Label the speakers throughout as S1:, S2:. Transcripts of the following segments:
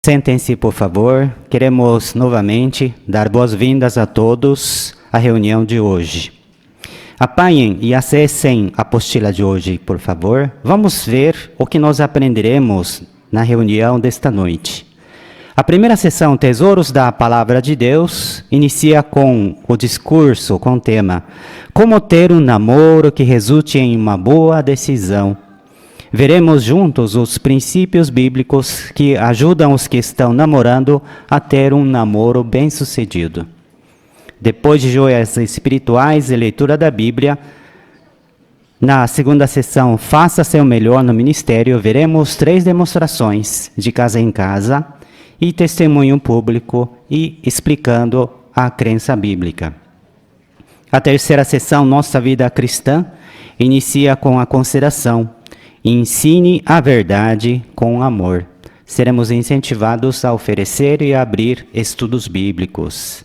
S1: Sentem-se, por favor. Queremos novamente dar boas-vindas a todos à reunião de hoje. Apanhem e acessem a apostila de hoje, por favor. Vamos ver o que nós aprenderemos na reunião desta noite. A primeira sessão, Tesouros da Palavra de Deus, inicia com o discurso, com o tema Como ter um namoro que resulte em uma boa decisão. Veremos juntos os princípios bíblicos que ajudam os que estão namorando a ter um namoro bem-sucedido. Depois de joias espirituais e leitura da Bíblia, na segunda sessão, Faça seu melhor no ministério, veremos 3 demonstrações de casa em casa e testemunho público e explicando a crença bíblica. A terceira sessão, Nossa Vida Cristã, inicia com a consideração Ensine a verdade com amor. Seremos incentivados a oferecer e abrir estudos bíblicos.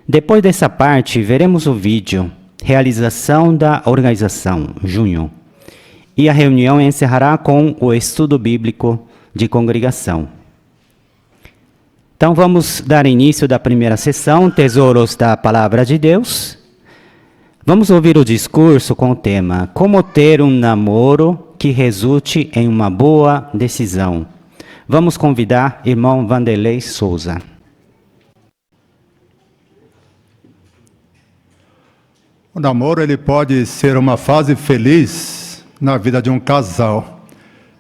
S1: Depois dessa parte, veremos o vídeo Realização da Organização, junho. E a reunião encerrará com o estudo bíblico de congregação. Então vamos dar início da primeira sessão, Tesouros da Palavra de Deus. Vamos ouvir o discurso com o tema Como ter um namoro que resulte em uma boa decisão. Vamos convidar irmão Vanderlei Souza.
S2: O namoro ele pode ser uma fase feliz na vida de um casal.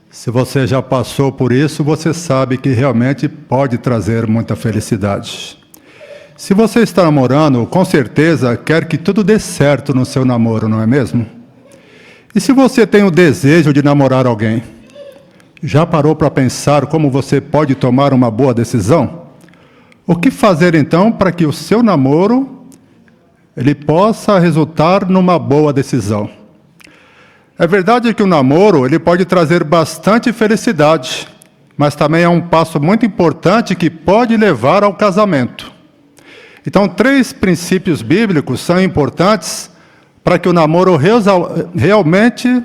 S2: Se você já passou por isso, você sabe que realmente pode trazer muita felicidade. Se você está namorando, com certeza quer que tudo dê certo no seu namoro, não é mesmo? E se você tem o desejo de namorar alguém, já parou para pensar como você pode tomar uma boa decisão? O que fazer então para que o seu namoro ele possa resultar numa boa decisão? É verdade que o namoro ele pode trazer bastante felicidade, mas também é um passo muito importante que pode levar ao casamento. Então, 3 princípios bíblicos são importantes para que o namoro realmente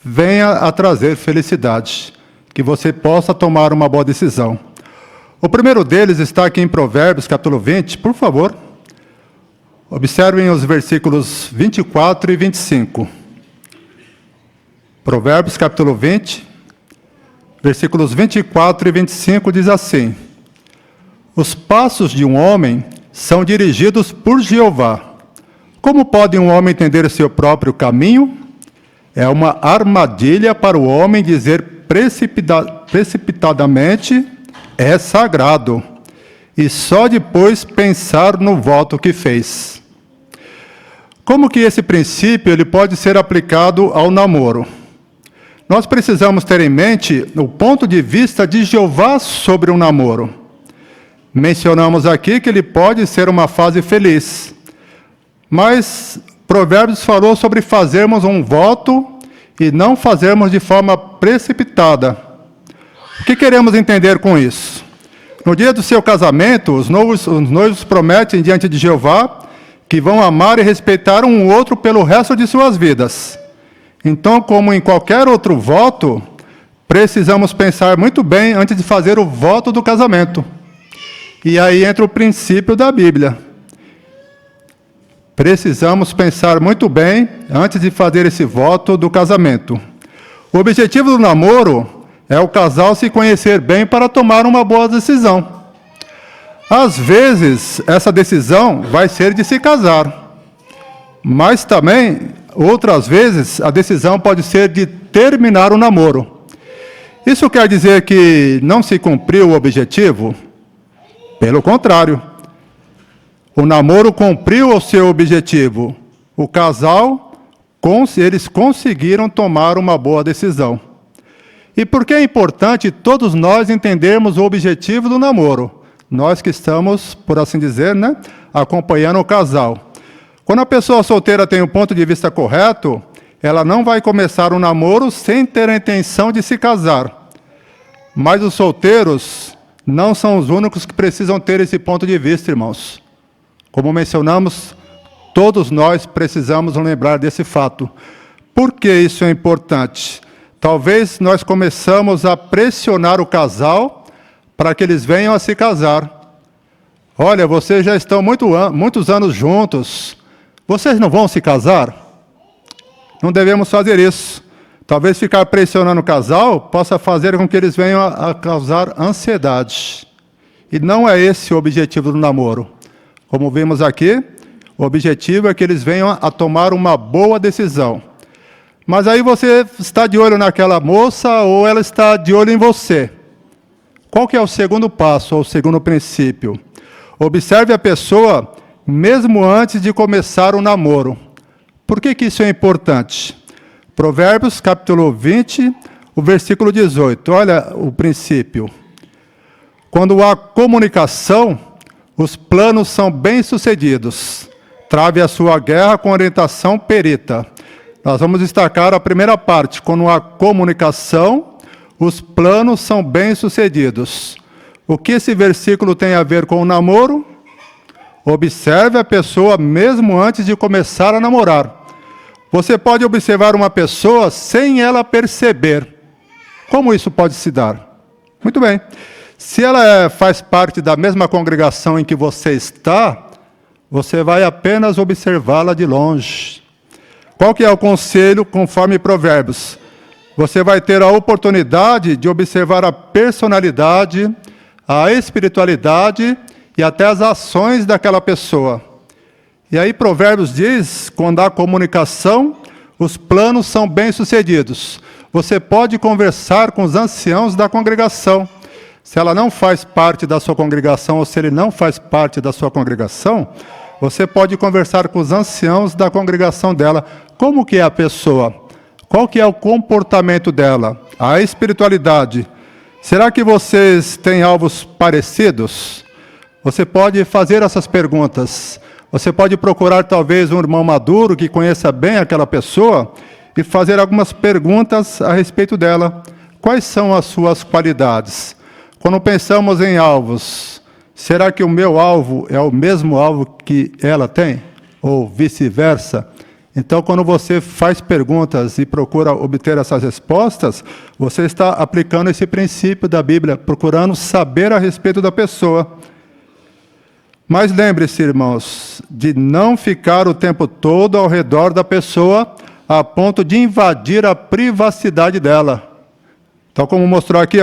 S2: venha a trazer felicidade, que você possa tomar uma boa decisão. O primeiro deles está aqui em Provérbios, capítulo 20, por favor. Observem os versículos 24 e 25. Provérbios, capítulo 20, versículos 24 e 25 diz assim: Os passos de um homem são dirigidos por Jeová. Como pode um homem entender seu próprio caminho? É uma armadilha para o homem dizer precipitadamente, é sagrado, e só depois pensar no voto que fez. Como que esse princípio ele pode ser aplicado ao namoro? Nós precisamos ter em mente o ponto de vista de Jeová sobre o namoro. Mencionamos aqui que ele pode ser uma fase feliz. Mas Provérbios falou sobre fazermos um voto e não fazermos de forma precipitada. O que queremos entender com isso? No dia do seu casamento, os noivos prometem diante de Jeová que vão amar e respeitar um outro pelo resto de suas vidas. Então, como em qualquer outro voto, precisamos pensar muito bem antes de fazer o voto do casamento. E aí entra o princípio da Bíblia. Precisamos pensar muito bem antes de fazer esse voto do casamento. O objetivo do namoro é o casal se conhecer bem para tomar uma boa decisão. Às vezes, essa decisão vai ser de se casar. Mas também, outras vezes, a decisão pode ser de terminar o namoro. Isso quer dizer que não se cumpriu o objetivo? Pelo contrário. O namoro cumpriu o seu objetivo. O casal, eles conseguiram tomar uma boa decisão. E por que é importante todos nós entendermos o objetivo do namoro? Nós que estamos, por assim dizer, acompanhando o casal. Quando a pessoa solteira tem o ponto de vista correto, ela não vai começar um namoro sem ter a intenção de se casar. Mas os solteiros não são os únicos que precisam ter esse ponto de vista, irmãos. Como mencionamos, todos nós precisamos lembrar desse fato. Por que isso é importante? Talvez nós começamos a pressionar o casal para que eles venham a se casar. Olha, vocês já estão muitos anos juntos, vocês não vão se casar? Não devemos fazer isso. Talvez ficar pressionando o casal possa fazer com que eles venham a causar ansiedade. E não é esse o objetivo do namoro. Como vimos aqui, o objetivo é que eles venham a tomar uma boa decisão. Mas aí você está de olho naquela moça ou ela está de olho em você. Qual que é o segundo passo, ou o segundo princípio? Observe a pessoa mesmo antes de começar o namoro. Por que isso é importante? Provérbios, capítulo 20, o versículo 18. Olha o princípio. Quando há comunicação, os planos são bem-sucedidos. Trave a sua guerra com orientação perita. Nós vamos destacar a primeira parte. Quando há comunicação, os planos são bem-sucedidos. O que esse versículo tem a ver com o namoro? Observe a pessoa mesmo antes de começar a namorar. Você pode observar uma pessoa sem ela perceber. Como isso pode se dar? Muito bem. Se ela faz parte da mesma congregação em que você está, você vai apenas observá-la de longe. Qual que é o conselho conforme Provérbios? Você vai ter a oportunidade de observar a personalidade, a espiritualidade e até as ações daquela pessoa. E aí Provérbios diz, quando há comunicação, os planos são bem-sucedidos. Você pode conversar com os anciãos da congregação. Se ela não faz parte da sua congregação, ou se ele não faz parte da sua congregação, você pode conversar com os anciãos da congregação dela. Como que é a pessoa? Qual que é o comportamento dela? A espiritualidade. Será que vocês têm alvos parecidos? Você pode fazer essas perguntas. Você pode procurar talvez um irmão maduro que conheça bem aquela pessoa e fazer algumas perguntas a respeito dela. Quais são as suas qualidades? Quando pensamos em alvos, será que o meu alvo é o mesmo alvo que ela tem? Ou vice-versa? Então, quando você faz perguntas e procura obter essas respostas, você está aplicando esse princípio da Bíblia, procurando saber a respeito da pessoa. Mas lembre-se, irmãos, de não ficar o tempo todo ao redor da pessoa a ponto de invadir a privacidade dela. Então, como mostrou aqui,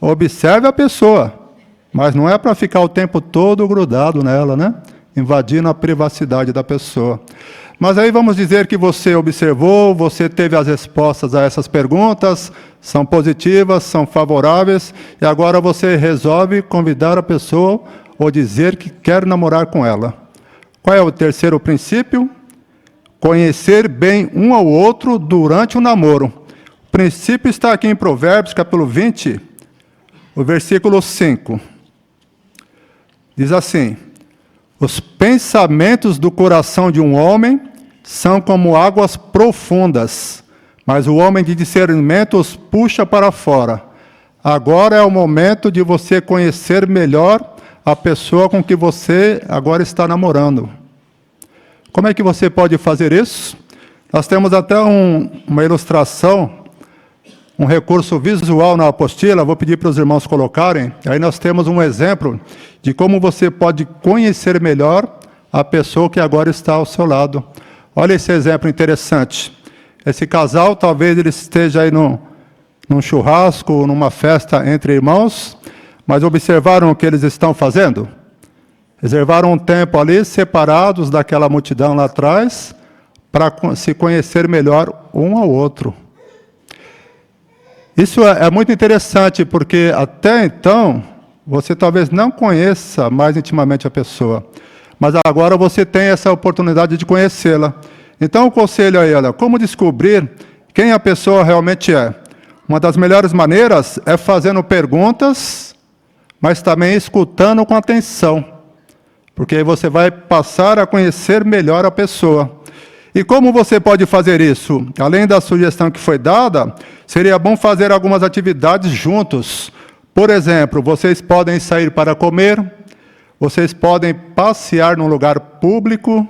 S2: observe a pessoa, mas não é para ficar o tempo todo grudado nela, né? Invadindo a privacidade da pessoa. Mas aí vamos dizer que você observou, você teve as respostas a essas perguntas, são positivas, são favoráveis, e agora você resolve convidar a pessoa ou dizer que quer namorar com ela. Qual é o terceiro princípio? Conhecer bem um ao outro durante o namoro. O princípio está aqui em Provérbios, capítulo 20, o versículo 5. Diz assim: os pensamentos do coração de um homem são como águas profundas, mas o homem de discernimento os puxa para fora. Agora é o momento de você conhecer melhor a pessoa com que você agora está namorando. Como é que você pode fazer isso? Nós temos até uma ilustração, um recurso visual na apostila, vou pedir para os irmãos colocarem. Aí nós temos um exemplo de como você pode conhecer melhor a pessoa que agora está ao seu lado. Olha esse exemplo interessante. Esse casal, talvez ele esteja aí num churrasco, numa festa entre irmãos, mas observaram o que eles estão fazendo? Reservaram um tempo ali, separados daquela multidão lá atrás, para se conhecer melhor um ao outro. Isso é muito interessante, porque até então, você talvez não conheça mais intimamente a pessoa, mas agora você tem essa oportunidade de conhecê-la. Então, o conselho aí, olha, como descobrir quem a pessoa realmente é? Uma das melhores maneiras é fazendo perguntas, mas também escutando com atenção, porque aí você vai passar a conhecer melhor a pessoa. E como você pode fazer isso? Além da sugestão que foi dada, seria bom fazer algumas atividades juntos. Por exemplo, vocês podem sair para comer, vocês podem passear num lugar público,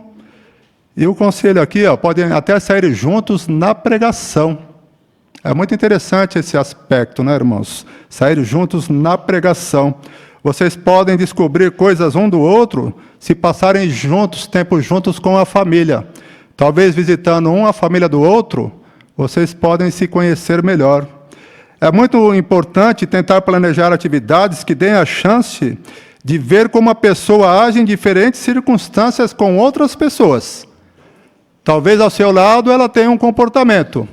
S2: e o conselho aqui, podem até sair juntos na pregação. É muito interessante esse aspecto, né, irmãos? Sair juntos na pregação. Vocês podem descobrir coisas um do outro se passarem juntos, tempo juntos com a família. Talvez visitando a família do outro, vocês podem se conhecer melhor. É muito importante tentar planejar atividades que deem a chance de ver como a pessoa age em diferentes circunstâncias com outras pessoas. Talvez ao seu lado ela tenha um comportamento,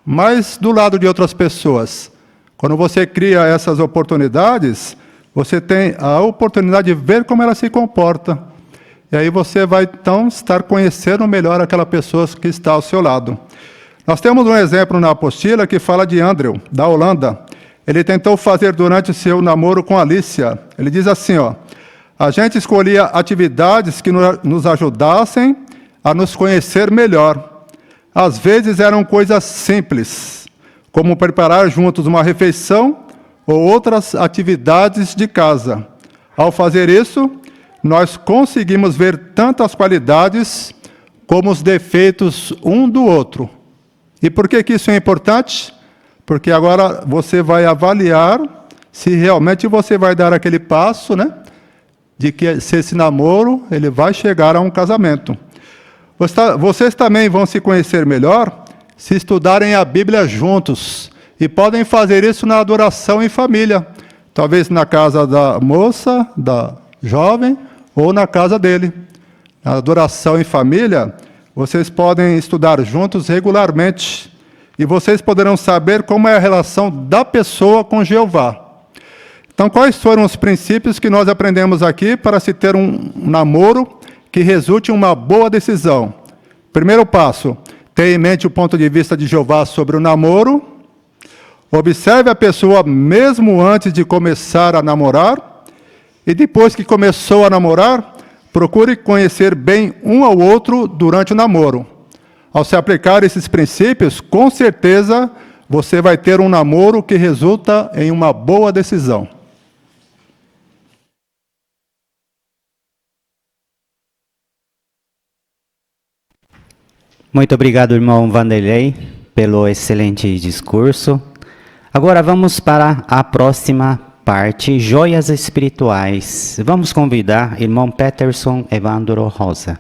S2: mas do lado de outras pessoas. Quando você cria essas oportunidades, você tem a oportunidade de ver como ela se comporta. E aí você vai, então, estar conhecendo melhor aquela pessoa que está ao seu lado. Nós temos um exemplo na apostila que fala de Andrew, da Holanda. Ele tentou fazer durante o seu namoro com Alicia. Ele diz assim, a gente escolhia atividades que nos ajudassem a nos conhecer melhor. Às vezes eram coisas simples, como preparar juntos uma refeição ou outras atividades de casa. Ao fazer isso, nós conseguimos ver tanto as qualidades como os defeitos um do outro. E por que isso é importante? Porque agora você vai avaliar se realmente você vai dar aquele passo, né? De que se esse namoro ele vai chegar a um casamento. Vocês também vão se conhecer melhor se estudarem a Bíblia juntos. E podem fazer isso na adoração em família. Talvez na casa da moça, da jovem, ou na casa dele. Na adoração em família, vocês podem estudar juntos regularmente. E vocês poderão saber como é a relação da pessoa com Jeová. Então, quais foram os princípios que nós aprendemos aqui para se ter um namoro que resulte em uma boa decisão? Primeiro passo, tenha em mente o ponto de vista de Jeová sobre o namoro. Observe a pessoa mesmo antes de começar a namorar. E depois que começou a namorar, procure conhecer bem um ao outro durante o namoro. Ao se aplicar esses princípios, com certeza você vai ter um namoro que resulta em uma boa decisão.
S1: Muito obrigado, irmão Vanderlei, pelo excelente discurso. Agora vamos para a próxima parte, joias espirituais. Vamos convidar irmão Peterson Evandro Rosa.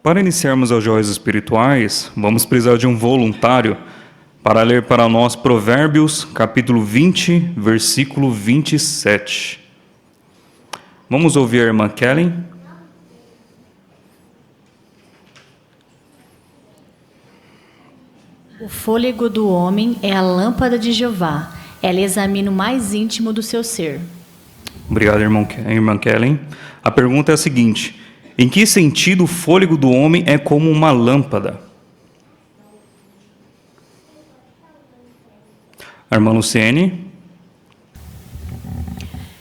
S3: Para iniciarmos as joias espirituais, vamos precisar de um voluntário para ler para nós Provérbios, capítulo 20, versículo 27. Vamos ouvir a irmã Kellen.
S4: O fôlego do homem é a lâmpada de Jeová. Ela examina o mais íntimo do seu ser.
S3: Obrigado, irmã Kellen. A pergunta é a seguinte: em que sentido o fôlego do homem é como uma lâmpada? A irmã Luciene.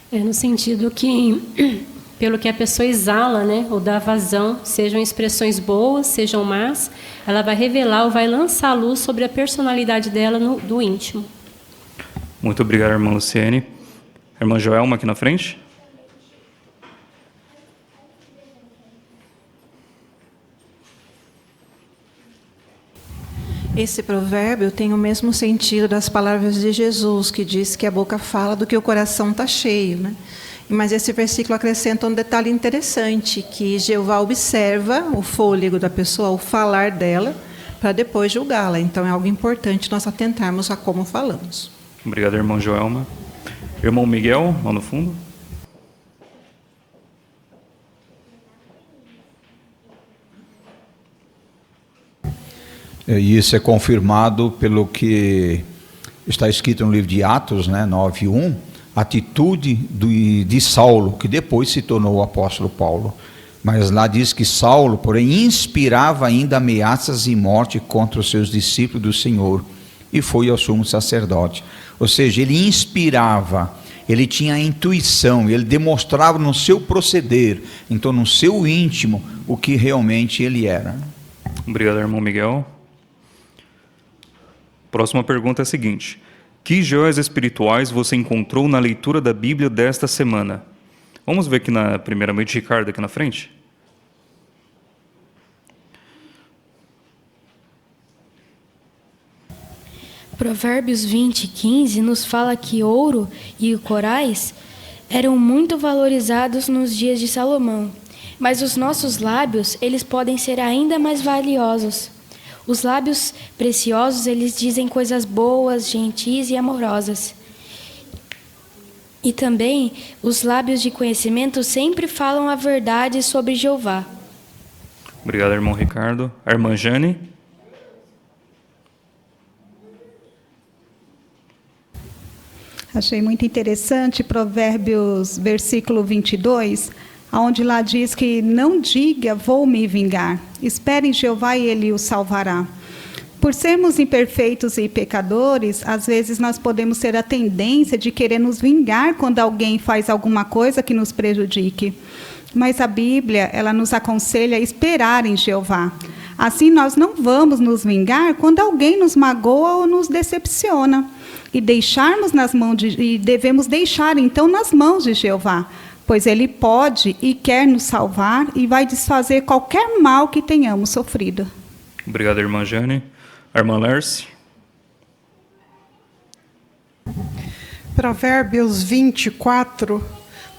S5: É no sentido que, pelo que a pessoa exala, né, ou dá vazão, sejam expressões boas, sejam más, ela vai revelar ou vai lançar a luz sobre a personalidade dela do íntimo.
S3: Muito obrigado, irmã Luciene. A irmã Joelma aqui na frente.
S6: Esse provérbio tem o mesmo sentido das palavras de Jesus, que diz que a boca fala do que o coração está cheio, né? Mas esse versículo acrescenta um detalhe interessante, que Jeová observa o fôlego da pessoa, o falar dela, para depois julgá-la. Então é algo importante nós atentarmos a como falamos.
S3: Obrigado, irmão Joelma. Irmão Miguel, lá no fundo.
S7: E isso é confirmado pelo que está escrito no livro de Atos, né, 9:1, a atitude de Saulo, que depois se tornou o apóstolo Paulo. Mas lá diz que Saulo, porém, inspirava ainda ameaças e morte contra os seus discípulos do Senhor, e foi ao sumo sacerdote. Ou seja, ele inspirava, ele tinha a intuição, ele demonstrava no seu proceder, então no seu íntimo, o que realmente ele era.
S3: Obrigado, irmão Miguel. Próxima pergunta é a seguinte: Que joias espirituais você encontrou na leitura da Bíblia desta semana? Vamos ver aqui, primeiramente, Ricardo, aqui na frente.
S8: Provérbios 20:15 nos fala que ouro e corais eram muito valorizados nos dias de Salomão, mas os nossos lábios, eles podem ser ainda mais valiosos. Os lábios preciosos, eles dizem coisas boas, gentis e amorosas. E também, os lábios de conhecimento sempre falam a verdade sobre Jeová.
S3: Obrigado, irmão Ricardo. A irmã Jane.
S9: Achei muito interessante Provérbios, versículo 22, onde lá diz que não diga, vou me vingar. Espere em Jeová e Ele o salvará. Por sermos imperfeitos e pecadores, às vezes nós podemos ter a tendência de querer nos vingar quando alguém faz alguma coisa que nos prejudique. Mas a Bíblia, ela nos aconselha a esperar em Jeová. Assim, nós não vamos nos vingar quando alguém nos magoa ou nos decepciona. E devemos deixar, então, nas mãos de Jeová, pois Ele pode e quer nos salvar e vai desfazer qualquer mal que tenhamos sofrido.
S3: Obrigado, irmã Jane. A irmã Lerce.
S10: Provérbios 24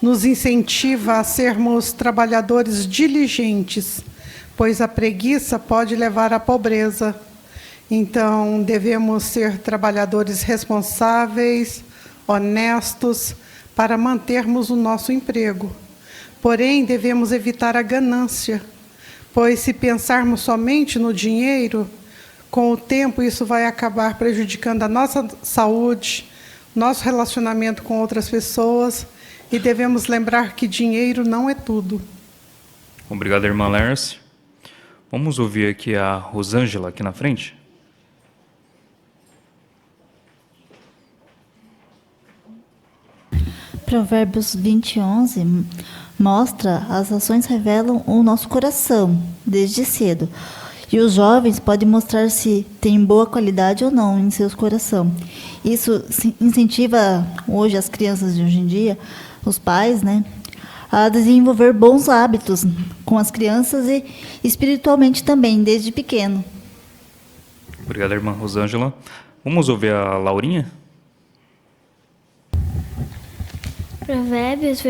S10: nos incentiva a sermos trabalhadores diligentes, pois a preguiça pode levar à pobreza. Então, devemos ser trabalhadores responsáveis, honestos, para mantermos o nosso emprego. Porém, devemos evitar a ganância, pois se pensarmos somente no dinheiro, com o tempo isso vai acabar prejudicando a nossa saúde, nosso relacionamento com outras pessoas, e devemos lembrar que dinheiro não é tudo.
S3: Obrigado, irmã Lerce. Vamos ouvir aqui a Rosângela aqui na frente.
S11: Provérbios 20:11 mostra as ações revelam o nosso coração desde cedo. E os jovens podem mostrar se tem boa qualidade ou não em seus coração. Isso incentiva hoje as crianças de hoje em dia, os pais, a desenvolver bons hábitos com as crianças e espiritualmente também, desde pequeno.
S3: Obrigado, irmã Rosângela. Vamos ouvir a Laurinha?
S12: Provérbios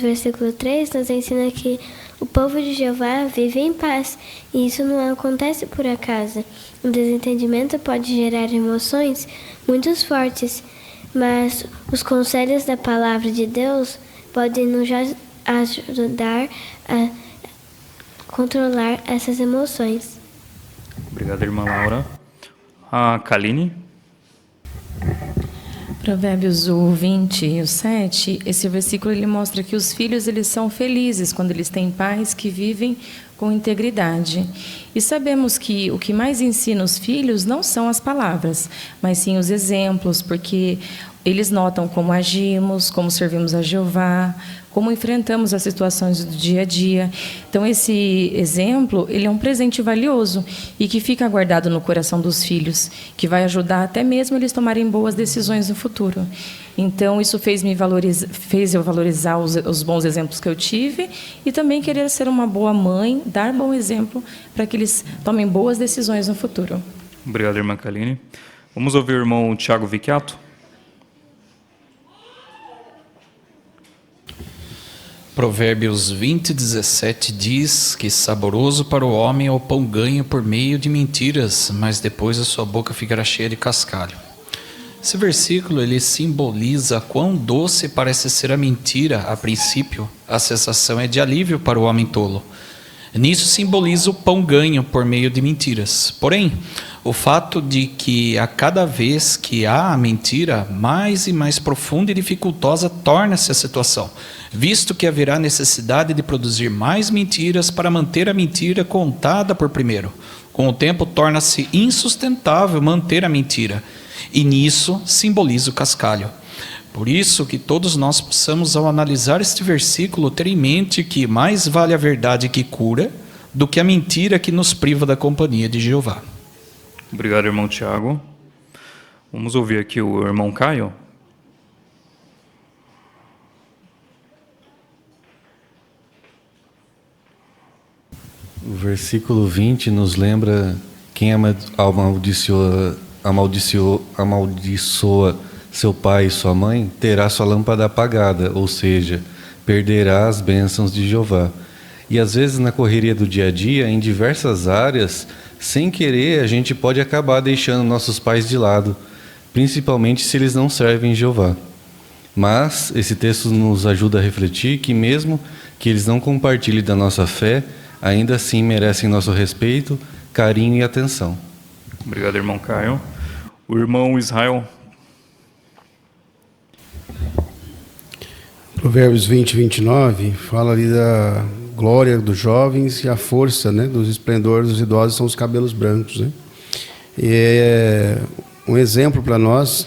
S12: versículo 3 nos ensina que o povo de Jeová vive em paz, e isso não acontece por acaso. O desentendimento pode gerar emoções muito fortes, mas os conselhos da palavra de Deus podem nos ajudar a controlar essas emoções.
S3: Obrigado, irmã Laura. A Kaline.
S13: Provérbios 20 e o 7, esse versículo ele mostra que os filhos eles são felizes quando eles têm pais que vivem com integridade. E sabemos que o que mais ensina os filhos não são as palavras, mas sim os exemplos, porque eles notam como agimos, como servimos a Jeová, como enfrentamos as situações do dia a dia. Então, esse exemplo, ele é um presente valioso e que fica guardado no coração dos filhos, que vai ajudar até mesmo eles tomarem boas decisões no futuro. Então, isso fez eu valorizar os bons exemplos que eu tive e também querer ser uma boa mãe, dar bom exemplo para que eles tomem boas decisões no futuro.
S3: Obrigado, irmã Kaline. Vamos ouvir o irmão Tiago Vicchiato.
S14: Provérbios 20:17 diz que saboroso para o homem é o pão ganho por meio de mentiras, mas depois a sua boca ficará cheia de cascalho. Esse versículo ele simboliza quão doce parece ser a mentira a princípio. A sensação é de alívio para o homem tolo. Nisso simboliza o pão ganho por meio de mentiras. Porém, o fato de que a cada vez que há a mentira, mais e mais profunda e dificultosa torna-se a situação, visto que haverá necessidade de produzir mais mentiras para manter a mentira contada por primeiro. Com o tempo, torna-se insustentável manter a mentira, e nisso simboliza o cascalho. Por isso que todos nós possamos, ao analisar este versículo, ter em mente que mais vale a verdade que cura do que a mentira que nos priva da companhia de Jeová.
S3: Obrigado, irmão Tiago. Vamos ouvir aqui o irmão Caio.
S15: O versículo 20 nos lembra: quem amaldiçoa seu pai e sua mãe terá sua lâmpada apagada, ou seja, perderá as bênçãos de Jeová. E às vezes na correria do dia a dia, em diversas áreas, sem querer, a gente pode acabar deixando nossos pais de lado, principalmente se eles não servem Jeová. Mas esse texto nos ajuda a refletir que mesmo que eles não compartilhem da nossa fé, ainda assim merecem nosso respeito, carinho e atenção.
S3: Obrigado, irmão Caio. O irmão Israel.
S16: Provérbios 20, 29 fala ali da glória dos jovens e a força, né, dos esplendores dos idosos são os cabelos brancos, né? E é um exemplo para nós,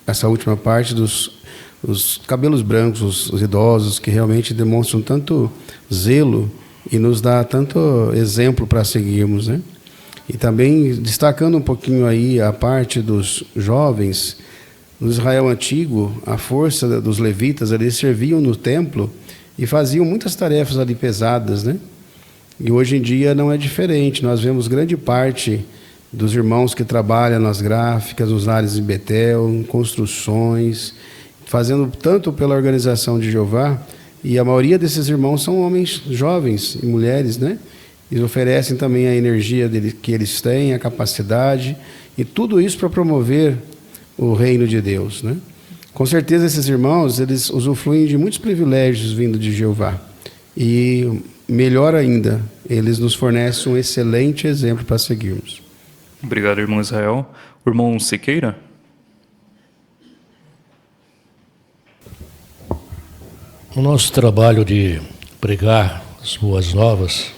S16: essa última parte os cabelos brancos, os idosos, que realmente demonstram tanto zelo e nos dá tanto exemplo para seguirmos, né? E também destacando um pouquinho aí a parte dos jovens, no Israel antigo, a força dos levitas, eles serviam no templo e faziam muitas tarefas ali pesadas, né? E hoje em dia não é diferente, nós vemos grande parte dos irmãos que trabalham nas gráficas, nos lares de Betel, em construções, fazendo tanto pela organização de Jeová, e a maioria desses irmãos são homens jovens e mulheres, né? Eles oferecem também a energia que eles têm, a capacidade, e tudo isso para promover o reino de Deus, né? Com certeza esses irmãos, eles usufruem de muitos privilégios vindo de Jeová. E melhor ainda, eles nos fornecem um excelente exemplo para seguirmos.
S3: Obrigado, irmão Israel. O irmão Siqueira.
S17: O nosso trabalho de pregar as boas novas,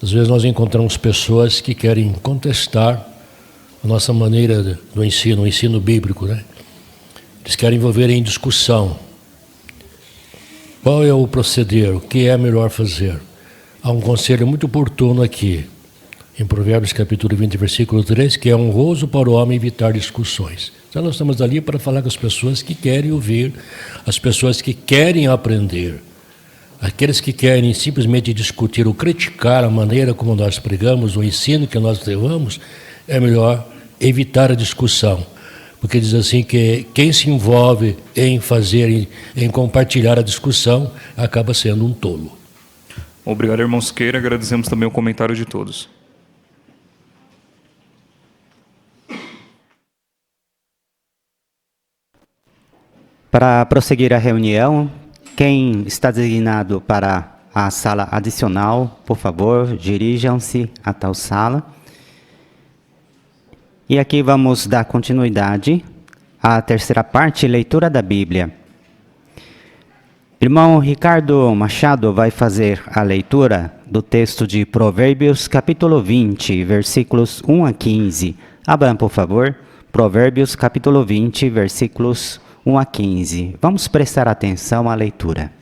S17: às vezes nós encontramos pessoas que querem contestar a nossa maneira do ensino, o ensino bíblico, né? Eles querem envolver em discussão. Qual é o proceder? O que é melhor fazer? Há um conselho muito oportuno aqui, em Provérbios capítulo 20, versículo 3, que é honroso para o homem evitar discussões. Então nós estamos ali para falar com as pessoas que querem ouvir, as pessoas que querem aprender. Aqueles que querem simplesmente discutir ou criticar a maneira como nós pregamos, o ensino que nós levamos, é melhor evitar a discussão. Porque diz assim que quem se envolve em fazer, em compartilhar a discussão, acaba sendo um tolo.
S3: Obrigado, irmão Siqueira. Agradecemos também o comentário de todos.
S1: Para prosseguir a reunião, quem está designado para a sala adicional, por favor, dirijam-se a tal sala. E aqui vamos dar continuidade à terceira parte, leitura da Bíblia. Irmão Ricardo Machado vai fazer a leitura do texto de Provérbios, capítulo 20, versículos 1 a 15. Abram, por favor, Provérbios, capítulo 20, versículos 1 a 15. Vamos prestar atenção à leitura.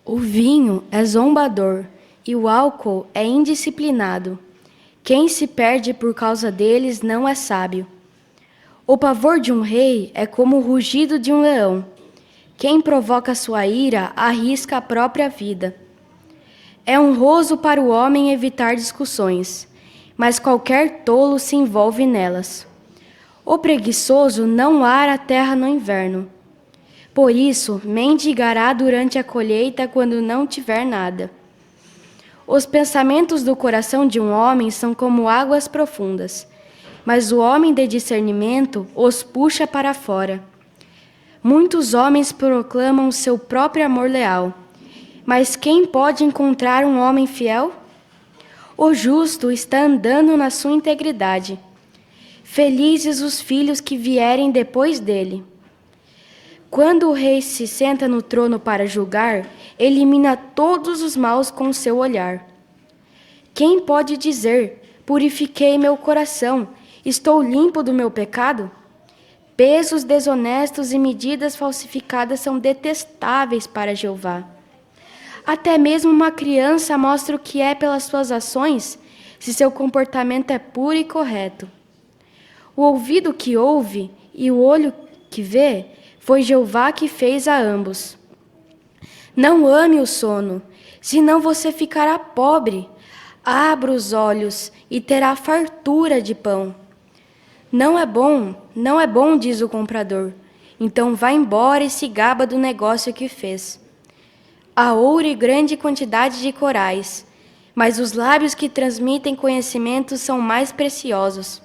S8: O vinho é zombador e o álcool é indisciplinado. Quem se perde por causa deles não é sábio. O pavor de um rei é como o rugido de um leão. Quem provoca sua ira arrisca a própria vida. É honroso para o homem evitar discussões, mas qualquer tolo se envolve nelas. O preguiçoso não ara a terra no inverno. Por isso, mendigará durante a colheita quando não tiver nada. Os pensamentos do coração de um homem são como águas profundas, mas o homem de discernimento os puxa para fora. Muitos homens proclamam seu próprio amor leal, mas quem pode encontrar um homem fiel? O justo está andando na sua integridade. Felizes os filhos que vierem depois dele. Quando o rei se senta no trono para julgar, elimina todos os maus com seu olhar. Quem pode dizer: purifiquei meu coração, estou limpo do meu pecado? Pesos desonestos e medidas falsificadas são detestáveis para Jeová. Até mesmo uma criança mostra o que é pelas suas ações, se seu comportamento é puro e correto. O ouvido que ouve e o olho que vê, foi Jeová que fez a ambos. Não ame o sono, senão você ficará pobre. Abra os olhos e terá fartura de pão. Não é bom, diz o comprador. Então vá embora e se gaba do negócio que fez. Há ouro e grande quantidade de corais, mas os lábios que transmitem conhecimento são mais preciosos.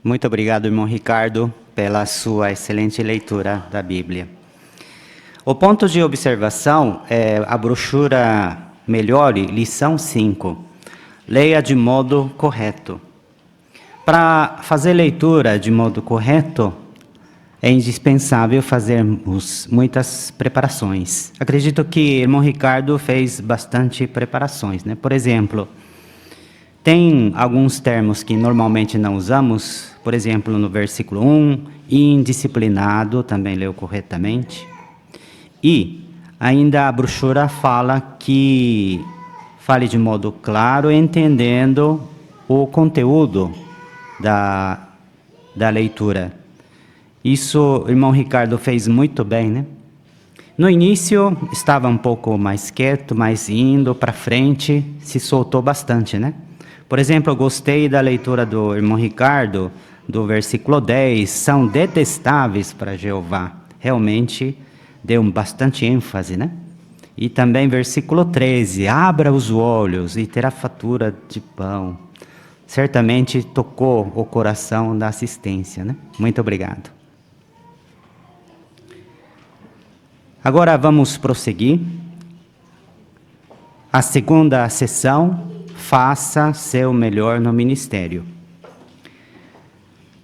S1: Muito obrigado, irmão Ricardo, pela sua excelente leitura da Bíblia. O ponto de observação é a brochura Melhore, lição 5. Leia de modo correto. Para fazer leitura de modo correto, é indispensável fazermos muitas preparações. Acredito que o irmão Ricardo fez bastante preparações, né? Por exemplo, tem alguns termos que normalmente não usamos, por exemplo, no versículo 1, indisciplinado, também leu corretamente. E ainda a brochura fala que fale de modo claro, entendendo o conteúdo da leitura. Isso o irmão Ricardo fez muito bem, né? No início estava um pouco mais quieto, mas indo para frente se soltou bastante, né? Por exemplo, eu gostei da leitura do irmão Ricardo, do versículo 10, são detestáveis para Jeová. Realmente deu bastante ênfase, né? E também versículo 13, abra os olhos e terá fartura de pão. Certamente tocou o coração da assistência, né? Muito obrigado. Agora vamos prosseguir. A segunda sessão, faça seu melhor no ministério.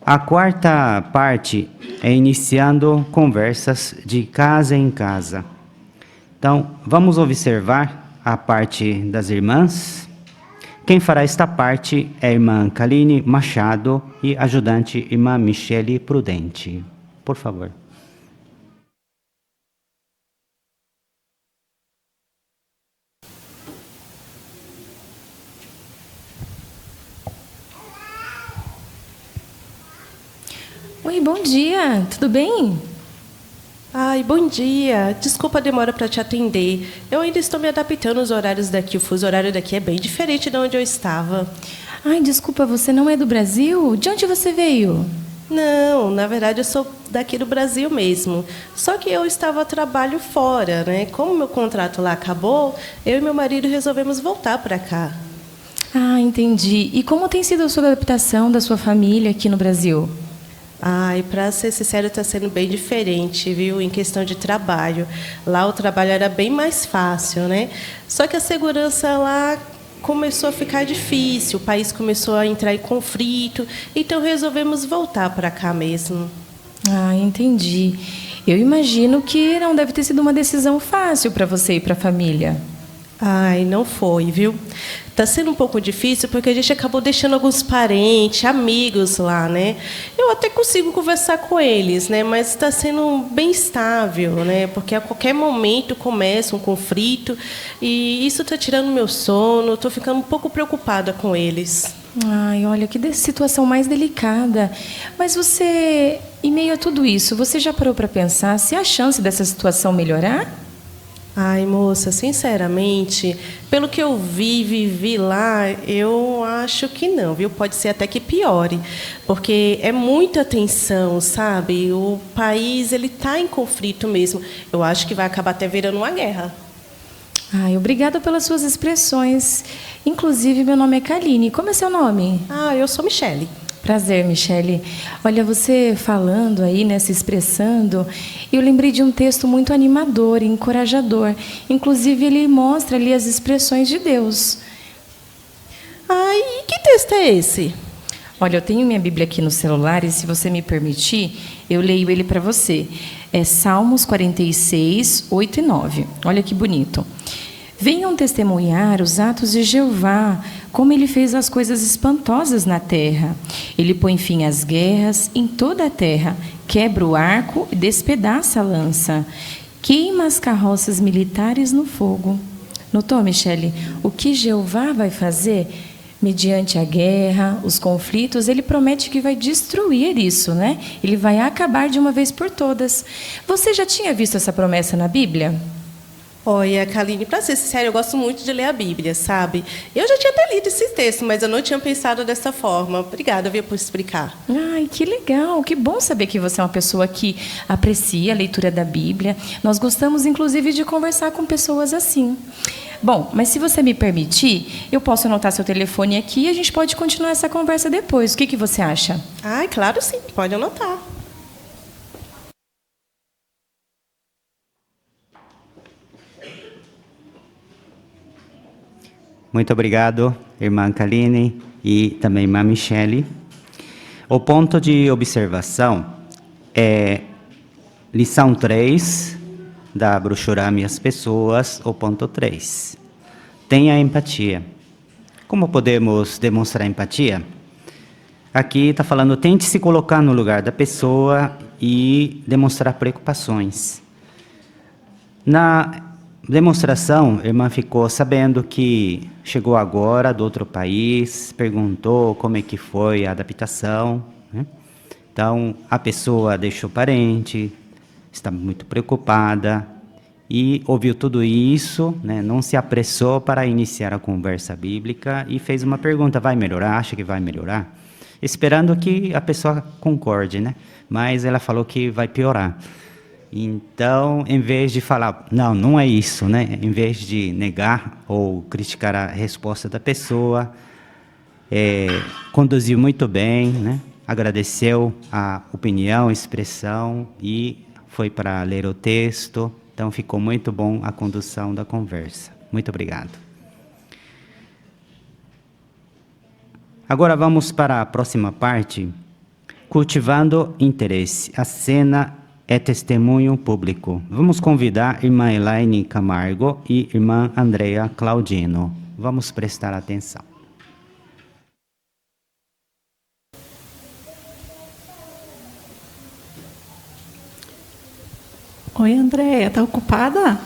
S1: A quarta parte é iniciando conversas de casa em casa. Então, vamos observar a parte das irmãs. Quem fará esta parte é a irmã Kaline Machado e ajudante irmã Michele Prudente. Por favor.
S13: Oi, bom dia, tudo bem?
S18: Ai, bom dia. Desculpa a demora para te atender. Eu ainda estou me adaptando aos horários daqui. O fuso horário daqui é bem diferente de onde eu estava.
S13: Ai, desculpa, você não é do Brasil? De onde você veio?
S18: Não, na verdade eu sou daqui do Brasil mesmo. Só que eu estava a trabalho fora, né? Como meu contrato lá acabou, eu e meu marido resolvemos voltar para cá.
S13: Ah, entendi. E como tem sido a sua adaptação da sua família aqui no Brasil?
S18: Ai, para ser sincero, está sendo bem diferente, viu? Em questão de trabalho. Lá o trabalho era bem mais fácil, né? Só que a segurança lá começou a ficar difícil, o país começou a entrar em conflito, então resolvemos voltar para cá mesmo.
S13: Ah, entendi. Eu imagino que não deve ter sido uma decisão fácil para você e para a família.
S18: Ai, não foi, viu? Está sendo um pouco difícil porque a gente acabou deixando alguns parentes, amigos lá, né? Eu até consigo conversar com eles, né? Mas está sendo bem instável, né? Porque a qualquer momento começa um conflito e isso está tirando meu sono. Estou ficando um pouco preocupada com eles.
S13: Ai, olha, que situação mais delicada. Mas você, em meio a tudo isso, você já parou para pensar se há chance dessa situação melhorar?
S18: Ai, moça, sinceramente, pelo que eu vivi lá, eu acho que não, viu? Pode ser até que piore, porque é muita tensão, sabe? O país, ele está em conflito mesmo. Eu acho que vai acabar até virando uma guerra.
S13: Ai, obrigada pelas suas expressões. Inclusive, meu nome é Kaline. Como é seu nome?
S18: Eu sou Michele.
S13: Prazer, Michele. Olha, você falando aí, né, se expressando, eu lembrei de um texto muito animador e encorajador. Inclusive, ele mostra ali as expressões de Deus.
S18: E que texto é esse?
S13: Olha, eu tenho minha Bíblia aqui no celular e, se você me permitir, eu leio ele para você. É Salmos 46, 8 e 9. Olha que bonito. Venham testemunhar os atos de Jeová, como ele fez as coisas espantosas na terra. Ele põe fim às guerras em toda a terra, quebra o arco e despedaça a lança, queima as carroças militares no fogo. Notou, Michele? O que Jeová vai fazer? Mediante a guerra, os conflitos, ele promete que vai destruir isso, né? Ele vai acabar de uma vez por todas. Você já tinha visto essa promessa na Bíblia?
S18: Olha, Kaline, para ser sincera, eu gosto muito de ler a Bíblia, sabe? Eu já tinha até lido esse texto, mas eu não tinha pensado dessa forma. Obrigada, viu, por explicar.
S13: Ai, que legal, que bom saber que você é uma pessoa que aprecia a leitura da Bíblia. Nós gostamos, inclusive, de conversar com pessoas assim. Bom, mas se você me permitir, eu posso anotar seu telefone aqui e a gente pode continuar essa conversa depois. O que você acha?
S18: Claro sim, pode anotar.
S1: Muito obrigado, irmã Kaline e também irmã Michele. O ponto de observação é lição 3 da brochura Ame as Pessoas, o ponto 3. Tenha empatia. Como podemos demonstrar empatia? Aqui está falando, tente se colocar no lugar da pessoa e demonstrar preocupações. Na demonstração, a irmã ficou sabendo que chegou agora do outro país, perguntou como é que foi a adaptação, né? Então, a pessoa deixou parente, está muito preocupada e ouviu tudo isso, né? Não se apressou para iniciar a conversa bíblica e fez uma pergunta, vai melhorar? Acha que vai melhorar? Esperando que a pessoa concorde, né? Mas ela falou que vai piorar. Então, em vez de falar, não é isso, né? Em vez de negar ou criticar a resposta da pessoa, conduziu muito bem, né? Agradeceu a opinião, a expressão e foi para ler o texto. Então, ficou muito bom a condução da conversa. Muito obrigado. Agora vamos para a próxima parte, cultivando interesse. A cena é testemunho público. Vamos convidar a irmã Elaine Camargo e irmã Andrea Claudino. Vamos prestar atenção.
S19: Oi, Andrea, tá ocupada?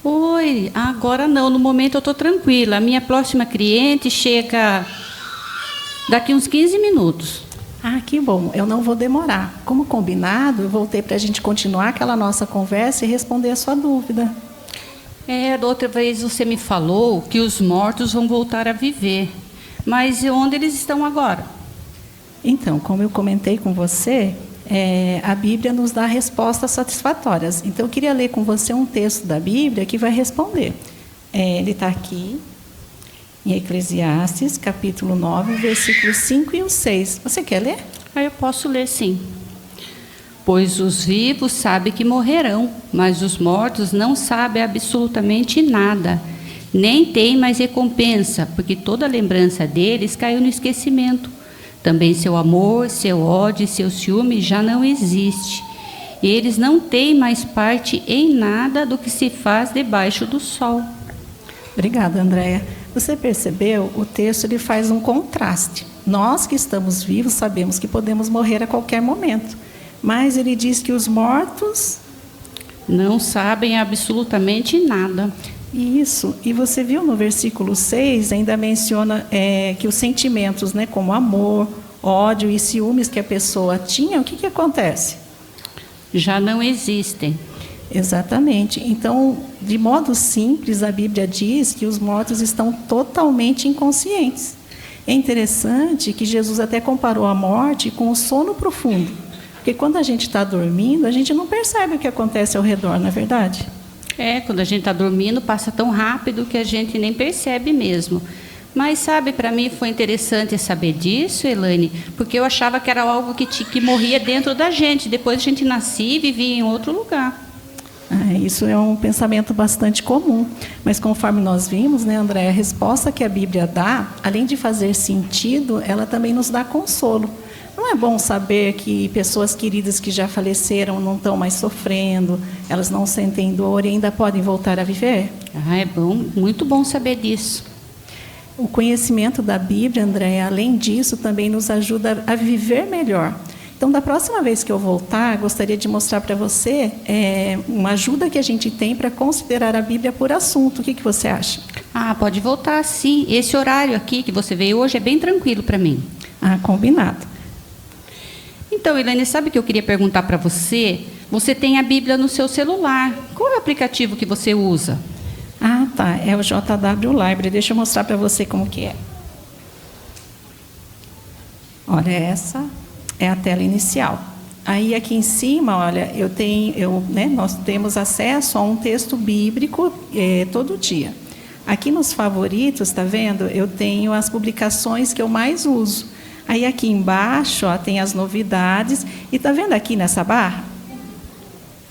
S20: Oi, agora não, no momento eu estou tranquila. A minha próxima cliente chega daqui uns 15 minutos.
S19: Que bom, eu não vou demorar. Como combinado, eu voltei para a gente continuar aquela nossa conversa e responder a sua dúvida.
S20: Da outra vez você me falou que os mortos vão voltar a viver. Mas onde eles estão agora?
S19: Então, como eu comentei com você, a Bíblia nos dá respostas satisfatórias. Então, eu queria ler com você um texto da Bíblia que vai responder. Ele está aqui, em Eclesiastes, capítulo 9, versículos 5 e 6. Você quer ler?
S20: Eu posso ler, sim. Pois os vivos sabem que morrerão, mas os mortos não sabem absolutamente nada, nem têm mais recompensa, porque toda lembrança deles caiu no esquecimento. Também seu amor, seu ódio e seu ciúme já não existe. Eles não têm mais parte em nada do que se faz debaixo do sol.
S19: Obrigada, Andréia. Você percebeu? O texto ele faz um contraste. Nós que estamos vivos sabemos que podemos morrer a qualquer momento. Mas ele diz que os mortos
S20: não sabem absolutamente nada.
S19: Isso. E você viu no versículo 6, ainda menciona que os sentimentos, né, como amor, ódio e ciúmes que a pessoa tinha, o que acontece?
S20: Já não existem.
S19: Exatamente. Então, de modo simples, a Bíblia diz que os mortos estão totalmente inconscientes. É interessante que Jesus até comparou a morte com o sono profundo. Porque quando a gente está dormindo, a gente não percebe o que acontece ao redor, não é verdade?
S20: Quando a gente está dormindo, passa tão rápido que a gente nem percebe mesmo. Mas, sabe, para mim foi interessante saber disso, Elaine, porque eu achava que era algo que morria dentro da gente. Depois a gente nascia e vivia em outro lugar.
S19: Isso é um pensamento bastante comum. Mas conforme nós vimos, né, André, a resposta que a Bíblia dá, além de fazer sentido, ela também nos dá consolo. Não é bom saber que pessoas queridas que já faleceram não estão mais sofrendo, elas não sentem dor e ainda podem voltar a viver?
S20: É bom, muito bom saber disso.
S19: O conhecimento da Bíblia, André, além disso, também nos ajuda a viver melhor. Então, da próxima vez que eu voltar, gostaria de mostrar para você uma ajuda que a gente tem para considerar a Bíblia por assunto. O que você acha?
S20: Pode voltar, sim. Esse horário aqui que você veio hoje é bem tranquilo para mim.
S19: Combinado.
S20: Então, Elaine, sabe o que eu queria perguntar para você? Você tem a Bíblia no seu celular. Qual é o aplicativo que você usa?
S19: Tá. É o JW Library. Deixa eu mostrar para você como que é. Olha, essa é a tela inicial. Aí, aqui em cima, olha, nós temos acesso a um texto bíblico todo dia. Aqui nos favoritos, tá vendo? Eu tenho as publicações que eu mais uso. Aí aqui embaixo tem as novidades. E está vendo aqui nessa barra?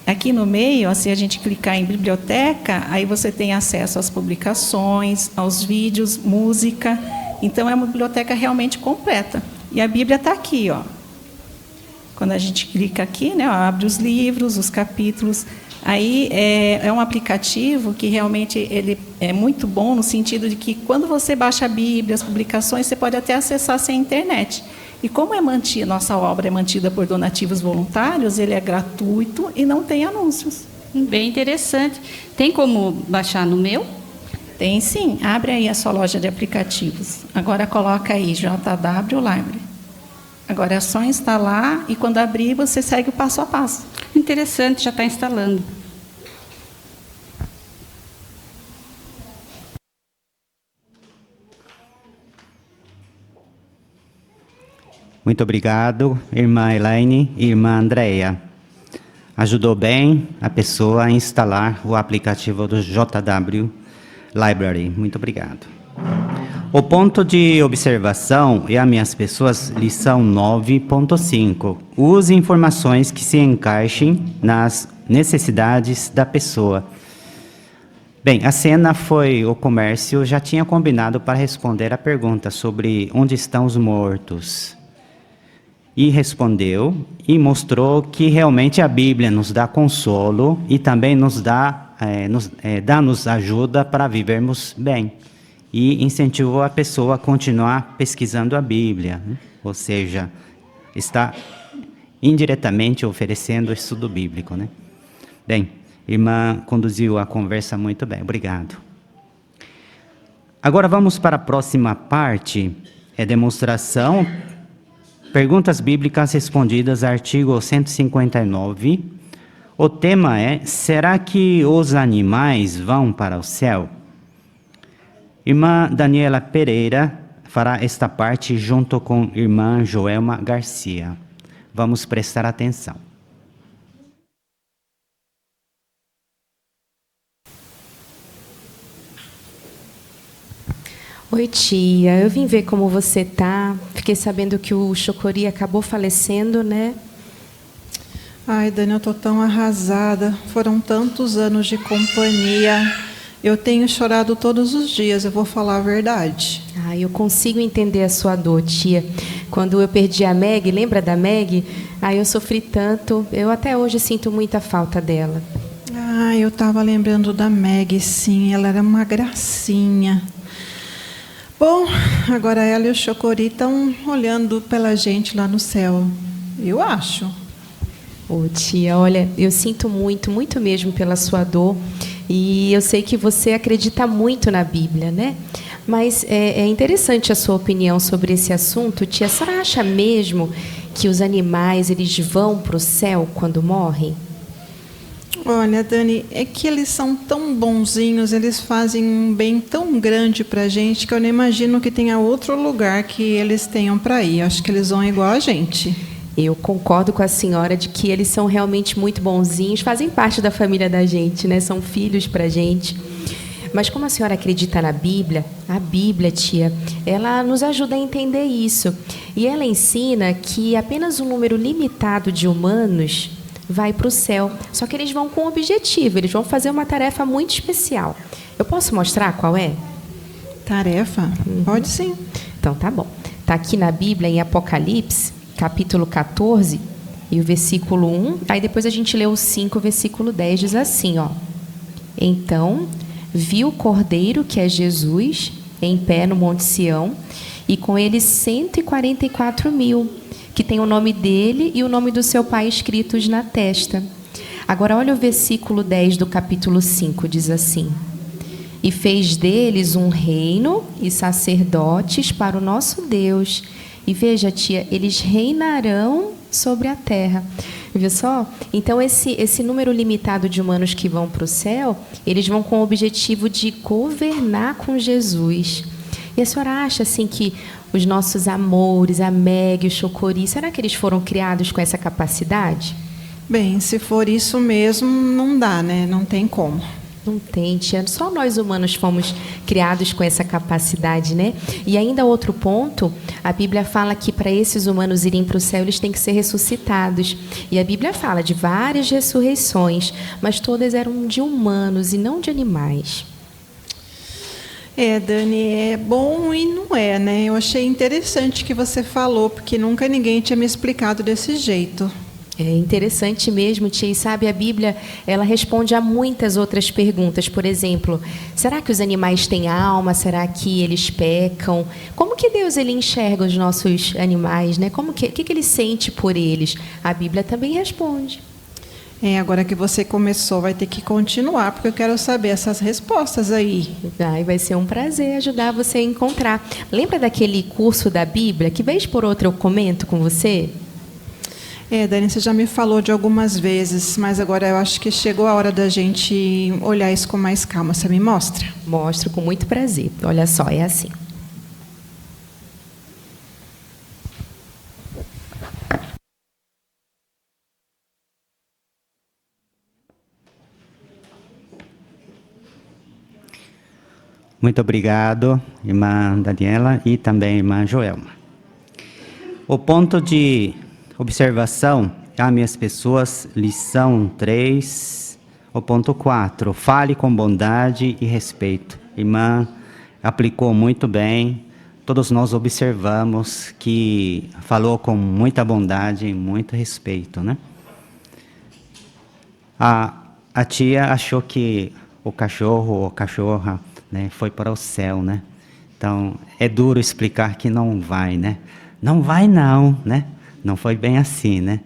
S19: Aqui no meio, se a gente clicar em biblioteca, aí você tem acesso às publicações, aos vídeos, música. Então, é uma biblioteca realmente completa. E a Bíblia está aqui, ó. Quando a gente clica aqui, né, abre os livros, os capítulos. Aí é um aplicativo que realmente ele é muito bom no sentido de que quando você baixa a Bíblia, as publicações, você pode até acessar sem internet. E como nossa obra é mantida por donativos voluntários, ele é gratuito e não tem anúncios.
S20: Bem interessante. Tem como baixar no meu?
S19: Tem sim. Abre aí a sua loja de aplicativos. Agora coloca aí JW Library. Agora é só instalar e quando abrir você segue o passo a passo.
S20: Interessante, já está instalando.
S1: Muito obrigado, irmã Elaine e irmã Andréia. Ajudou bem a pessoa a instalar o aplicativo do JW Library. Muito obrigado. O ponto de observação é a minhas pessoas, lição 9.5. Use informações que se encaixem nas necessidades da pessoa. Bem, a cena foi o comércio já tinha combinado para responder a pergunta sobre onde estão os mortos. E respondeu e mostrou que realmente a Bíblia nos dá consolo e também nos ajuda para vivermos bem. E incentivou a pessoa a continuar pesquisando a Bíblia, né? Ou seja, está indiretamente oferecendo o estudo bíblico, né? Bem, irmã conduziu a conversa muito bem, obrigado. Agora vamos para a próxima parte, demonstração, perguntas bíblicas respondidas, artigo 159. O tema é, será que os animais vão para o céu? Irmã Daniela Pereira fará esta parte junto com irmã Joelma Garcia. Vamos prestar atenção.
S21: Oi, tia. Eu vim ver como você tá. Fiquei sabendo que o Chocori acabou falecendo, né?
S6: Ai, Dani, eu tô tão arrasada. Foram tantos anos de companhia. Eu tenho chorado todos os dias, eu vou falar a verdade.
S21: Eu consigo entender a sua dor, tia. Quando eu perdi a Meg, lembra da Meg? Eu sofri tanto. Eu até hoje sinto muita falta dela.
S6: Eu estava lembrando da Meg, sim. Ela era uma gracinha. Bom, agora ela e o Chocori estão olhando pela gente lá no céu. Eu acho.
S21: Tia, olha, eu sinto muito, muito mesmo pela sua dor. E eu sei que você acredita muito na Bíblia, né? Mas é interessante a sua opinião sobre esse assunto, tia. A senhora acha mesmo que os animais eles vão para o céu quando morrem?
S6: Olha, Dani, é que eles são tão bonzinhos, eles fazem um bem tão grande para a gente que eu não imagino que tenha outro lugar que eles tenham para ir. Acho que eles vão igual a gente.
S21: Eu concordo com a senhora de que eles são realmente muito bonzinhos, fazem parte da família da gente, né? São filhos para a gente. Mas como a senhora acredita na Bíblia, a Bíblia, tia, ela nos ajuda a entender isso. E ela ensina que apenas um número limitado de humanos vai para o céu. Só que eles vão com um objetivo, eles vão fazer uma tarefa muito especial. Eu posso mostrar qual é?
S6: Tarefa? Pode sim.
S21: Então tá bom. Está aqui na Bíblia, em Apocalipse, capítulo 14, e o versículo 1. Aí depois a gente lê o 5, o versículo 10, diz assim, ó. Então, viu o Cordeiro, que é Jesus, em pé no Monte Sião, e com ele 144 mil, que tem o nome dele e o nome do seu pai escritos na testa. Agora olha o versículo 10 do capítulo 5, diz assim: e fez deles um reino e sacerdotes para o nosso Deus. E veja, tia, eles reinarão sobre a terra. Viu só? Então, esse número limitado de humanos que vão para o céu, eles vão com o objetivo de governar com Jesus. E a senhora acha, assim, que os nossos amores, a Meg, o Chocori, será que eles foram criados com essa capacidade?
S6: Bem, se for isso mesmo, não dá, né? Não tem como.
S21: Não tem, tia. Só nós humanos fomos criados com essa capacidade, né? E ainda outro ponto, a Bíblia fala que para esses humanos irem para o céu, eles têm que ser ressuscitados. E a Bíblia fala de várias ressurreições, mas todas eram de humanos e não de animais.
S6: Dani, é bom e não é, né? Eu achei interessante que você falou, porque nunca ninguém tinha me explicado desse jeito.
S21: É interessante mesmo, tia. E sabe, a Bíblia, ela responde a muitas outras perguntas. Por exemplo, será que os animais têm alma? Será que eles pecam? Como que Deus ele enxerga os nossos animais, né? O que ele sente por eles? A Bíblia também responde.
S6: Agora que você começou, vai ter que continuar, porque eu quero saber essas respostas aí.
S21: Vai ser um prazer ajudar você a encontrar. Lembra daquele curso da Bíblia, que vez por outra eu comento com você?
S6: Dani, você já me falou de algumas vezes, mas agora eu acho que chegou a hora da gente olhar isso com mais calma. Você me mostra?
S21: Mostro com muito prazer. Olha só, é assim.
S1: Muito obrigado, irmã Daniela e também irmã Joelma. O ponto de observação, ame as pessoas, lição 3, o ponto 4, fale com bondade e respeito. Irmã aplicou muito bem, todos nós observamos que falou com muita bondade e muito respeito, né? A tia achou que o cachorro ou cachorra, né, foi para o céu, né? Então, é duro explicar que não vai, né? Não vai não, né? Não foi bem assim, né?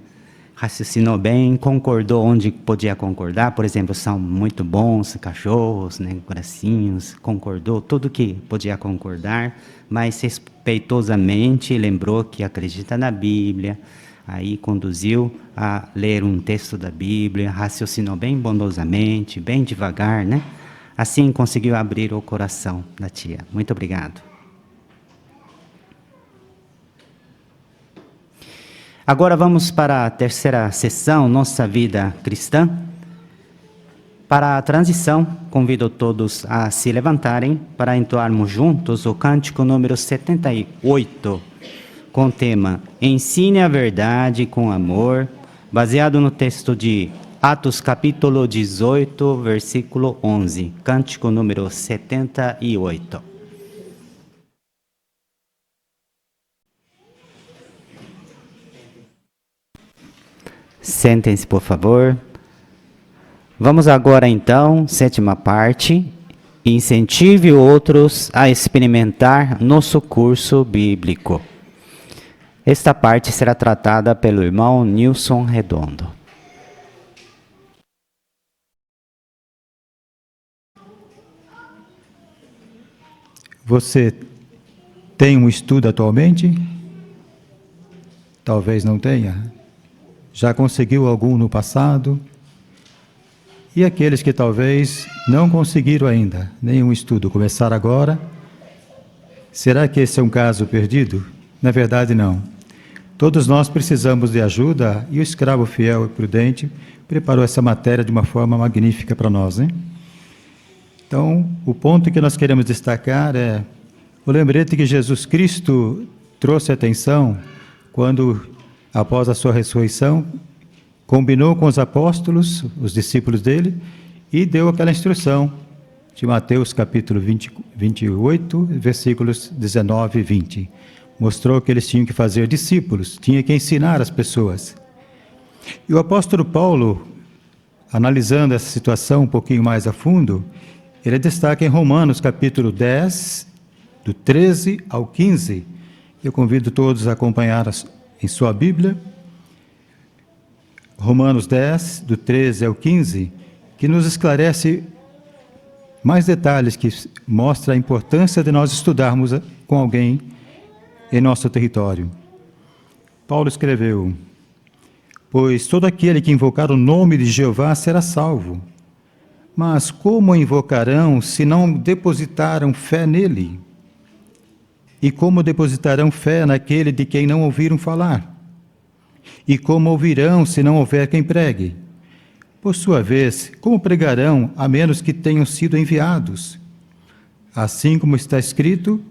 S1: Raciocinou bem, concordou onde podia concordar. Por exemplo, são muito bons cachorros, né? Gracinhos, concordou tudo que podia concordar, mas respeitosamente lembrou que acredita na Bíblia. Aí conduziu a ler um texto da Bíblia, raciocinou bem bondosamente, bem devagar, né? Assim conseguiu abrir o coração da tia. Muito obrigado. Agora vamos para a terceira sessão, Nossa Vida Cristã. Para a transição, convido todos a se levantarem para entoarmos juntos o cântico número 78, com o tema Ensine a Verdade com Amor, baseado no texto de Atos capítulo 18, versículo 11, cântico número 78. Sentem-se, por favor. Vamos agora, então, sétima parte. Incentive outros a experimentar nosso curso bíblico. Esta parte será tratada pelo irmão Nilson Redondo.
S2: Você tem um estudo atualmente? Talvez não tenha. Já conseguiu algum no passado? E aqueles que talvez não conseguiram ainda nenhum estudo, começar agora? Será que esse é um caso perdido? Na verdade, não. Todos nós precisamos de ajuda e o escravo fiel e prudente preparou essa matéria de uma forma magnífica para nós, né? Então, o ponto que nós queremos destacar é o lembrete que Jesus Cristo trouxe atenção quando, após a sua ressurreição, combinou com os apóstolos, os discípulos dele, e deu aquela instrução de Mateus capítulo 28, versículos 19 e 20. Mostrou que eles tinham que fazer discípulos, tinha que ensinar as pessoas. E o apóstolo Paulo, analisando essa situação um pouquinho mais a fundo, ele destaca em Romanos capítulo 10, do 13 ao 15. Eu convido todos a acompanhar em sua Bíblia. Romanos 10, do 13 ao 15, que nos esclarece mais detalhes, que mostra a importância de nós estudarmos com alguém em nosso território. Paulo escreveu: pois todo aquele que invocar o nome de Jeová será salvo. Mas como invocarão se não depositaram fé nele? E como depositarão fé naquele de quem não ouviram falar? E como ouvirão se não houver quem pregue? Por sua vez, como pregarão a menos que tenham sido enviados? Assim como está escrito,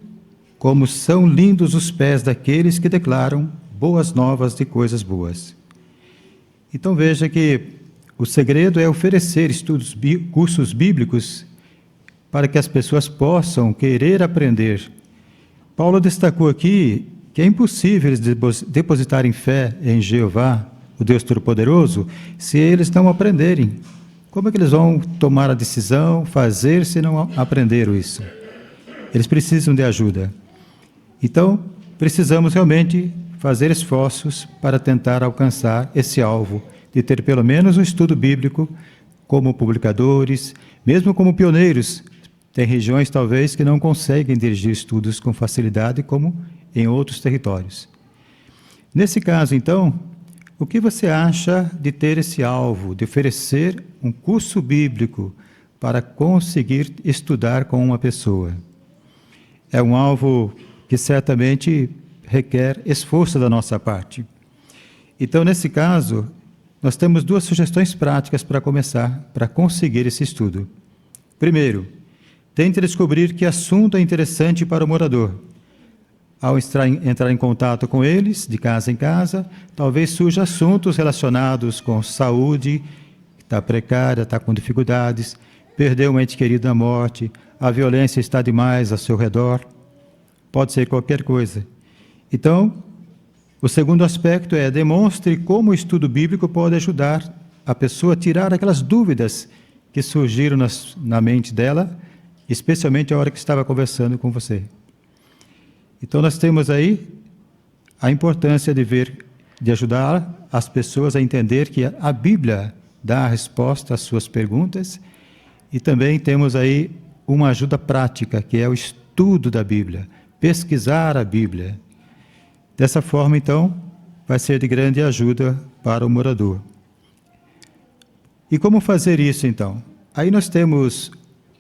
S2: como são lindos os pés daqueles que declaram boas novas de coisas boas. Então veja que o segredo é oferecer cursos bíblicos para que as pessoas possam querer aprender. Paulo destacou aqui que é impossível eles depositarem fé em Jeová, o Deus Todo-Poderoso, se eles não aprenderem. Como é que eles vão tomar a decisão, fazer, se não aprenderam isso? Eles precisam de ajuda. Então, precisamos realmente fazer esforços para tentar alcançar esse alvo, de ter pelo menos um estudo bíblico como publicadores, mesmo como pioneiros. Tem regiões, talvez, que não conseguem dirigir estudos com facilidade, como em outros territórios. Nesse caso, então, o que você acha de ter esse alvo, de oferecer um curso bíblico para conseguir estudar com uma pessoa? É um alvo que certamente requer esforço da nossa parte. Então, nesse caso, nós temos duas sugestões práticas para começar, para conseguir esse estudo. Primeiro, tente descobrir que assunto é interessante para o morador. Ao entrar em contato com eles, de casa em casa, talvez surjam assuntos relacionados com saúde, que está precária, está com dificuldades, perdeu um ente querido na morte, a violência está demais ao seu redor, pode ser qualquer coisa. Então, o segundo aspecto é demonstre como o estudo bíblico pode ajudar a pessoa a tirar aquelas dúvidas que surgiram na mente dela, especialmente a hora que estava conversando com você. Então, nós temos aí a importância de ajudar as pessoas a entender que a Bíblia dá a resposta às suas perguntas, e também temos aí uma ajuda prática, que é o estudo da Bíblia, pesquisar a Bíblia. Dessa forma, então, vai ser de grande ajuda para o morador. E como fazer isso, então? Aí nós temos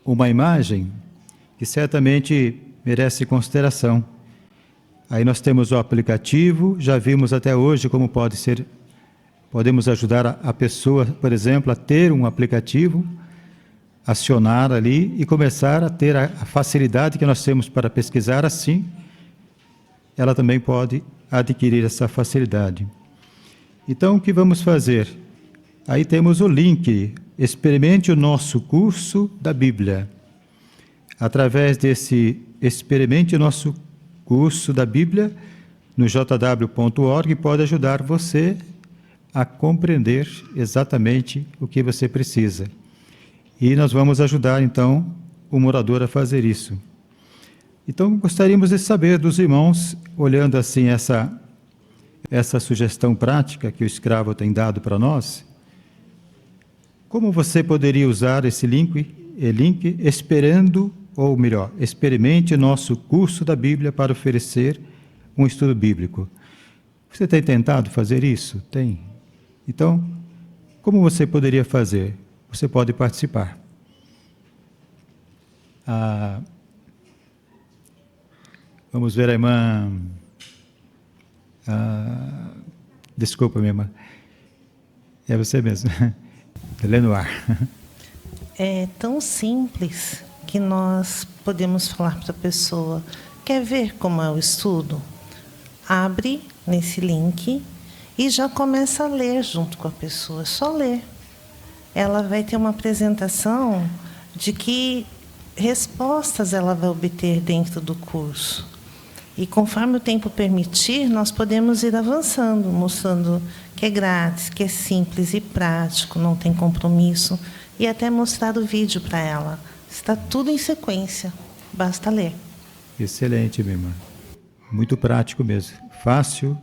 S2: uma imagem que certamente merece consideração. Aí nós temos o aplicativo, já vimos até hoje como podemos ajudar a pessoa, por exemplo, a ter um aplicativo, acionar ali e começar a ter a facilidade que nós temos para pesquisar, assim ela também pode adquirir essa facilidade. Então, o que vamos fazer? Aí temos o link, experimente o nosso curso da Bíblia. Através desse experimente o nosso curso da Bíblia, no jw.org, pode ajudar você a compreender exatamente o que você precisa. E nós vamos ajudar, então, o morador a fazer isso. Então, gostaríamos de saber dos irmãos, olhando assim essa sugestão prática que o escravo tem dado para nós, como você poderia usar esse link experimente nosso curso da Bíblia para oferecer um estudo bíblico. Você tem tentado fazer isso? Tem. Então, como você poderia fazer? Você pode participar. Vamos ver a irmã Desculpa, minha irmã. É você mesmo. Lenoir.
S4: É tão simples que nós podemos falar para a pessoa: quer ver como é o estudo? Abre nesse link e já começa a ler junto com a pessoa, só ler. Ela vai ter uma apresentação de que respostas ela vai obter dentro do curso. E conforme o tempo permitir, nós podemos ir avançando, mostrando que é grátis, que é simples e prático, não tem compromisso, e até mostrar o vídeo para ela. Está tudo em sequência, basta ler.
S2: Excelente, minha irmã. Muito prático mesmo. Fácil.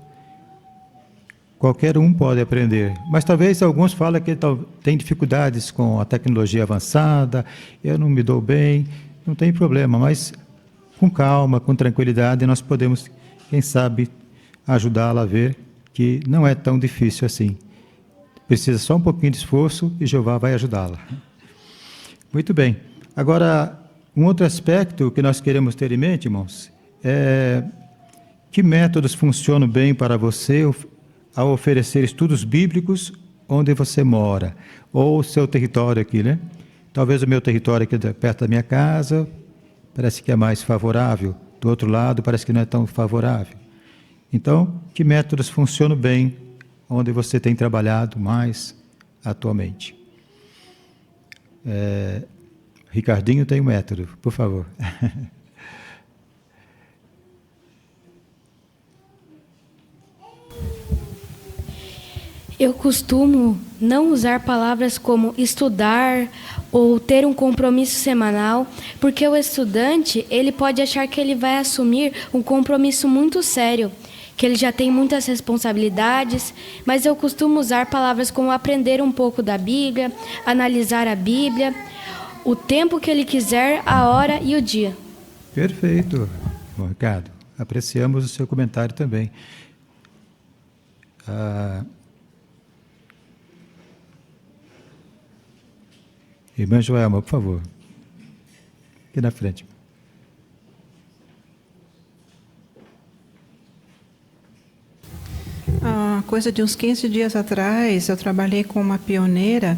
S2: Qualquer um pode aprender. Mas talvez alguns falem que tem dificuldades com a tecnologia avançada, eu não me dou bem, não tem problema, mas com calma, com tranquilidade, nós podemos, quem sabe, ajudá-la a ver que não é tão difícil assim. Precisa só um pouquinho de esforço e Jeová vai ajudá-la. Muito bem. Agora, um outro aspecto que nós queremos ter em mente, irmãos, é que métodos funcionam bem para você ao oferecer estudos bíblicos onde você mora, ou o seu território aqui, né? Talvez o meu território aqui perto da minha casa parece que é mais favorável, do outro lado parece que não é tão favorável. Então, que métodos funcionam bem onde você tem trabalhado mais atualmente? Ricardinho tem um método, por favor.
S8: Eu costumo não usar palavras como estudar ou ter um compromisso semanal, porque o estudante, ele pode achar que ele vai assumir um compromisso muito sério, que ele já tem muitas responsabilidades, mas eu costumo usar palavras como aprender um pouco da Bíblia, analisar a Bíblia, o tempo que ele quiser, a hora e o dia.
S2: Perfeito. Bom, Ricardo, apreciamos o seu comentário também. Irmã Joelma, por favor. Aqui na frente.
S6: Coisa de uns 15 dias atrás, eu trabalhei com uma pioneira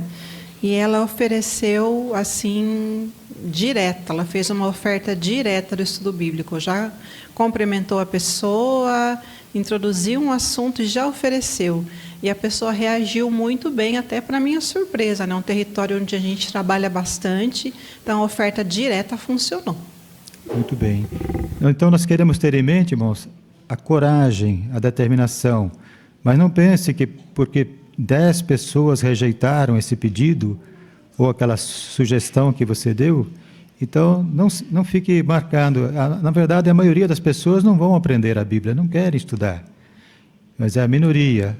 S6: e ela ofereceu, assim, direta. Ela fez uma oferta direta do estudo bíblico. Já cumprimentou a pessoa, introduziu um assunto e já ofereceu. E a pessoa reagiu muito bem, até para minha surpresa, né? Um território onde a gente trabalha bastante, então a oferta direta funcionou.
S2: Muito bem. Então nós queremos ter em mente, irmãos, a coragem, a determinação. Mas não pense que porque 10 pessoas rejeitaram esse pedido ou aquela sugestão que você deu, então não fique marcando. Na verdade, a maioria das pessoas não vão aprender a Bíblia, não querem estudar. Mas é a minoria,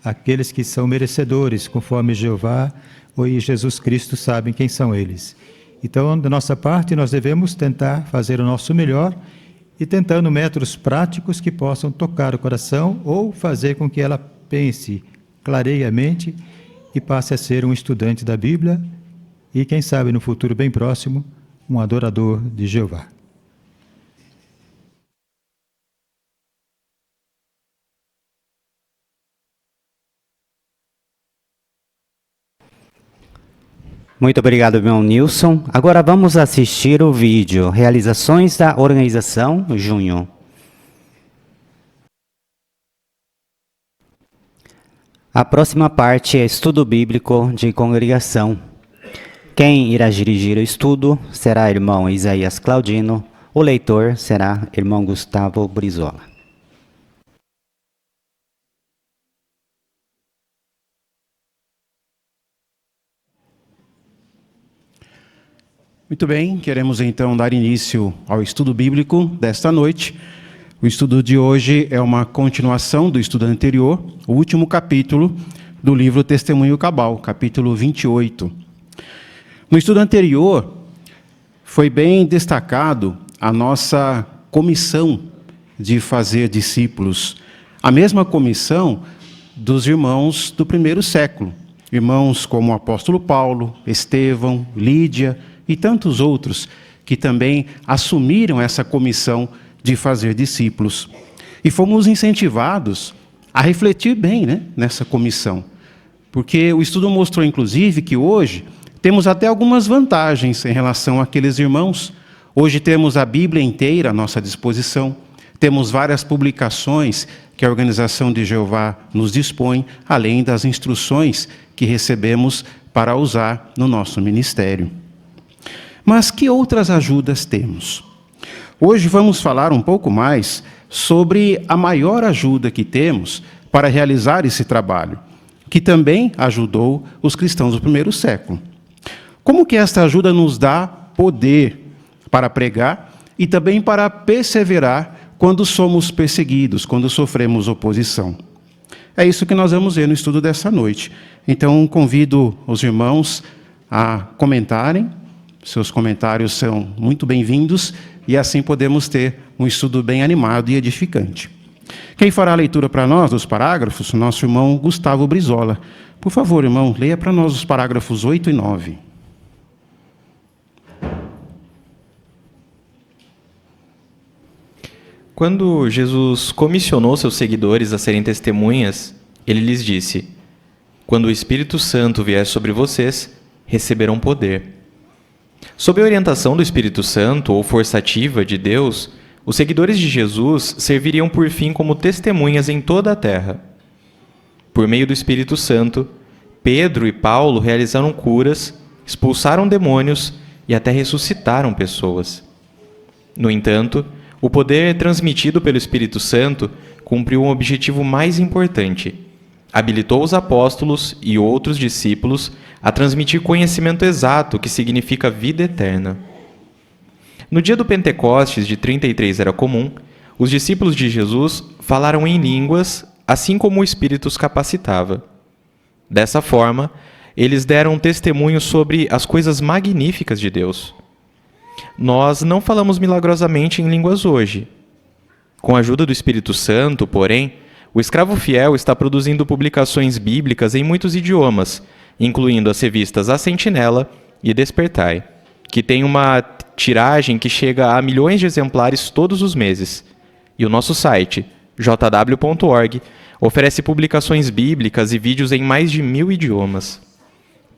S2: aqueles que são merecedores, conforme Jeová e Jesus Cristo sabem quem são eles. Então, da nossa parte, nós devemos tentar fazer o nosso melhor e tentando métodos práticos que possam tocar o coração ou fazer com que ela pense, clareie a mente e passe a ser um estudante da Bíblia e, quem sabe, no futuro bem próximo, um adorador de Jeová.
S1: Muito obrigado, irmão Nilson. Agora vamos assistir o vídeo Realizações da Organização Junho. A próxima parte é estudo bíblico de congregação. Quem irá dirigir o estudo será irmão Isaías Claudino. O leitor será irmão Gustavo Brizola.
S22: Muito bem, queremos então dar início ao estudo bíblico desta noite. O estudo de hoje é uma continuação do estudo anterior, o último capítulo do livro Testemunho Cabal, capítulo 28. No estudo anterior, foi bem destacado a nossa comissão de fazer discípulos, a mesma comissão dos irmãos do primeiro século, irmãos como o apóstolo Paulo, Estevão, Lídia e tantos outros que também assumiram essa comissão de fazer discípulos. E fomos incentivados a refletir bem, né, nessa comissão. Porque o estudo mostrou, inclusive, que hoje temos até algumas vantagens em relação àqueles irmãos. Hoje temos a Bíblia inteira à nossa disposição, temos várias publicações que a Organização de Jeová nos dispõe, além das instruções que recebemos para usar no nosso ministério. Mas que outras ajudas temos? Hoje vamos falar um pouco mais sobre a maior ajuda que temos para realizar esse trabalho, que também ajudou os cristãos do primeiro século. Como que esta ajuda nos dá poder para pregar e também para perseverar quando somos perseguidos, quando sofremos oposição? É isso que nós vamos ver no estudo dessa noite. Então, convido os irmãos a comentarem. Seus comentários são muito bem-vindos e assim podemos ter um estudo bem animado e edificante. Quem fará a leitura para nós dos parágrafos? Nosso irmão Gustavo Brizola. Por favor, irmão, leia para nós os parágrafos 8 e 9.
S5: Quando Jesus comissionou seus seguidores a serem testemunhas, ele lhes disse: quando o Espírito Santo vier sobre vocês, receberão poder. Sob a orientação do Espírito Santo, ou força ativa de Deus, os seguidores de Jesus serviriam por fim como testemunhas em toda a terra. Por meio do Espírito Santo, Pedro e Paulo realizaram curas, expulsaram demônios e até ressuscitaram pessoas. No entanto, o poder transmitido pelo Espírito Santo cumpriu um objetivo mais importante: habilitou os apóstolos e outros discípulos a transmitir conhecimento exato, que significa vida eterna. No dia do Pentecostes de 33 era comum, os discípulos de Jesus falaram em línguas, assim como o Espírito os capacitava. Dessa forma, eles deram testemunho sobre as coisas magníficas de Deus. Nós não falamos milagrosamente em línguas hoje. Com a ajuda do Espírito Santo, porém, o escravo fiel está produzindo publicações bíblicas em muitos idiomas, incluindo as revistas A Sentinela e Despertai, que tem uma tiragem que chega a milhões de exemplares todos os meses. E o nosso site, jw.org, oferece publicações bíblicas e vídeos em mais de 1000 idiomas.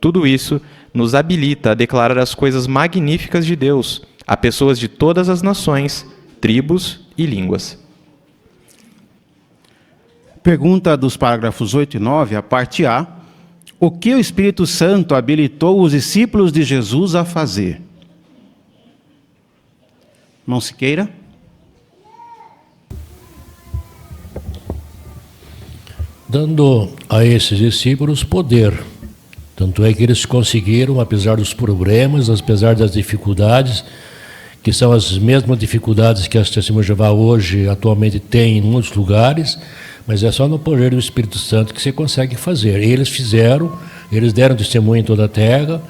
S5: Tudo isso nos habilita a declarar as coisas magníficas de Deus a pessoas de todas as nações, tribos e línguas.
S22: Pergunta dos parágrafos 8 e 9, a parte A. O que o Espírito Santo habilitou os discípulos de Jesus a fazer? Irmão Siqueira.
S17: Dando a esses discípulos poder. Tanto é que eles conseguiram, apesar dos problemas, apesar das dificuldades, que são as mesmas dificuldades que as Testemunhas de Jeová hoje, atualmente, têm em muitos lugares, mas é só no poder do Espírito Santo que você consegue fazer. Eles fizeram, eles deram testemunho em toda a terra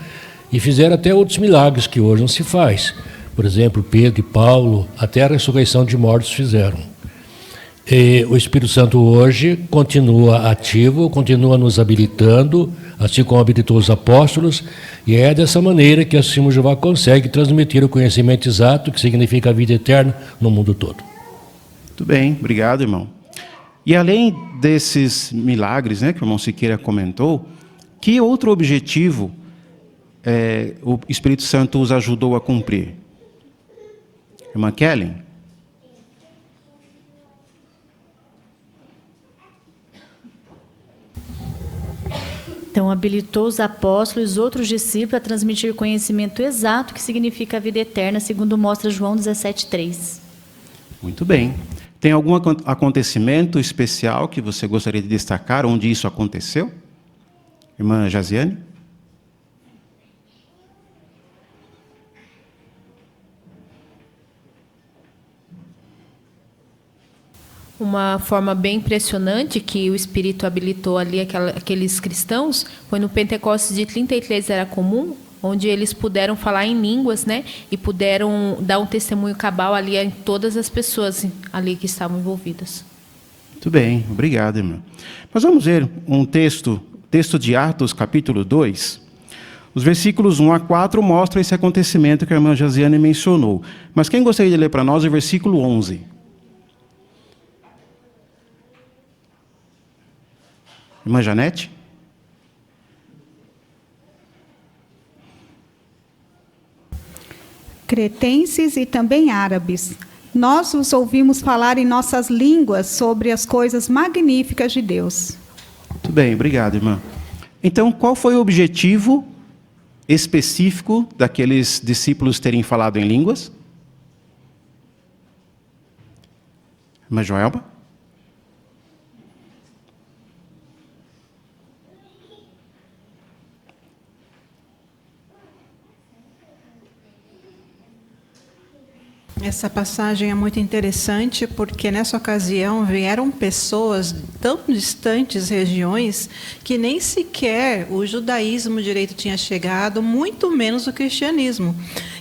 S17: e fizeram até outros milagres que hoje não se faz. Por exemplo, Pedro e Paulo, até a ressurreição de mortos fizeram. E o Espírito Santo hoje continua ativo, continua nos habilitando, assim como habilitou os apóstolos, e é dessa maneira que a Testemunhas de Jeová consegue transmitir o conhecimento exato, que significa a vida eterna, no mundo todo.
S22: Muito bem, obrigado, irmão. E além desses milagres, né, que o irmão Siqueira comentou, que outro objetivo o Espírito Santo os ajudou a cumprir? Irmã Kellen?
S7: Então, habilitou os apóstolos e os outros discípulos a transmitir conhecimento exato, que significa a vida eterna, segundo mostra João 17:3.
S22: Muito bem. Tem algum acontecimento especial que você gostaria de destacar, onde isso aconteceu? Irmã Jaziane?
S23: Uma forma bem impressionante que o Espírito habilitou ali aqueles cristãos foi no Pentecostes de 33 era comum, onde eles puderam falar em línguas, né, e puderam dar um testemunho cabal ali em todas as pessoas ali que estavam envolvidas.
S22: Muito bem, obrigado, irmã. Nós vamos ver um texto de Atos, capítulo 2. Os versículos 1 a 4 mostram esse acontecimento que a irmã Josiane mencionou. Mas quem gostaria de ler para nós o versículo 11? Irmã Janete?
S9: Cretenses e também árabes, nós os ouvimos falar em nossas línguas sobre as coisas magníficas de Deus.
S22: Muito bem, obrigado, irmã. Então, qual foi o objetivo específico daqueles discípulos terem falado em línguas? Irmã Joelma?
S6: Essa passagem é muito interessante porque nessa ocasião vieram pessoas de tão distantes regiões que nem sequer o judaísmo direito tinha chegado, muito menos o cristianismo.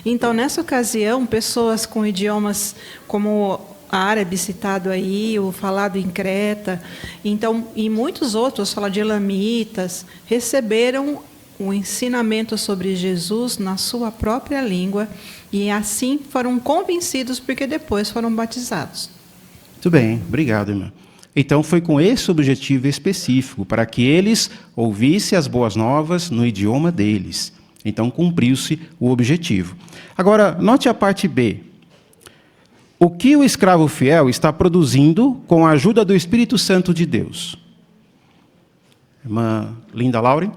S6: Então, nessa ocasião, pessoas com idiomas como árabe citado aí, o falado em Creta, então, e muitos outros, fala de elamitas, receberam o ensinamento sobre Jesus na sua própria língua e assim foram convencidos porque depois foram batizados.
S22: Muito bem, obrigado, irmã. Então foi com esse objetivo específico, para que eles ouvissem as boas novas no idioma deles. Então cumpriu-se o objetivo. Agora, note a parte B. O que o escravo fiel está produzindo com a ajuda do Espírito Santo de Deus? Irmã Linda Lauren?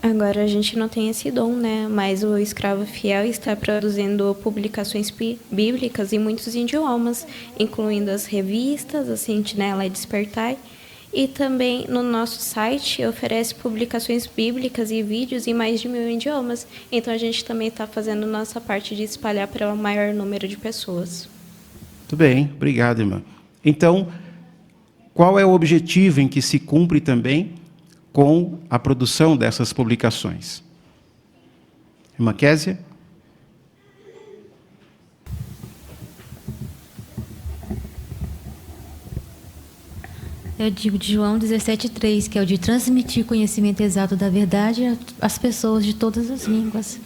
S10: Agora a gente não tem esse dom, né? Mas o escravo fiel está produzindo publicações bíblicas em muitos idiomas, incluindo as revistas, a Sentinela e Despertai. E também no nosso site oferece publicações bíblicas e vídeos em mais de 1000 idiomas. Então a gente também está fazendo nossa parte de espalhar para o maior número de pessoas.
S22: Muito bem, obrigado, irmã. Então, qual é o objetivo em que se cumpre também com a produção dessas publicações? Irmã Késia?
S7: Eu digo de João 17,3, que é o de transmitir conhecimento exato da verdade às pessoas de todas as línguas.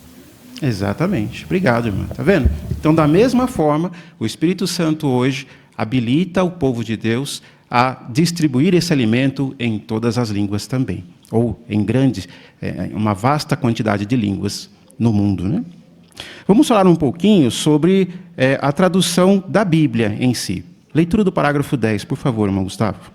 S22: Exatamente. Obrigado, irmã. Está vendo? Então, da mesma forma, o Espírito Santo hoje habilita o povo de Deus a distribuir esse alimento em todas as línguas também, ou em uma vasta quantidade de línguas no mundo, né? Vamos falar um pouquinho sobre a tradução da Bíblia em si. Leitura do parágrafo 10, por favor, irmão Gustavo.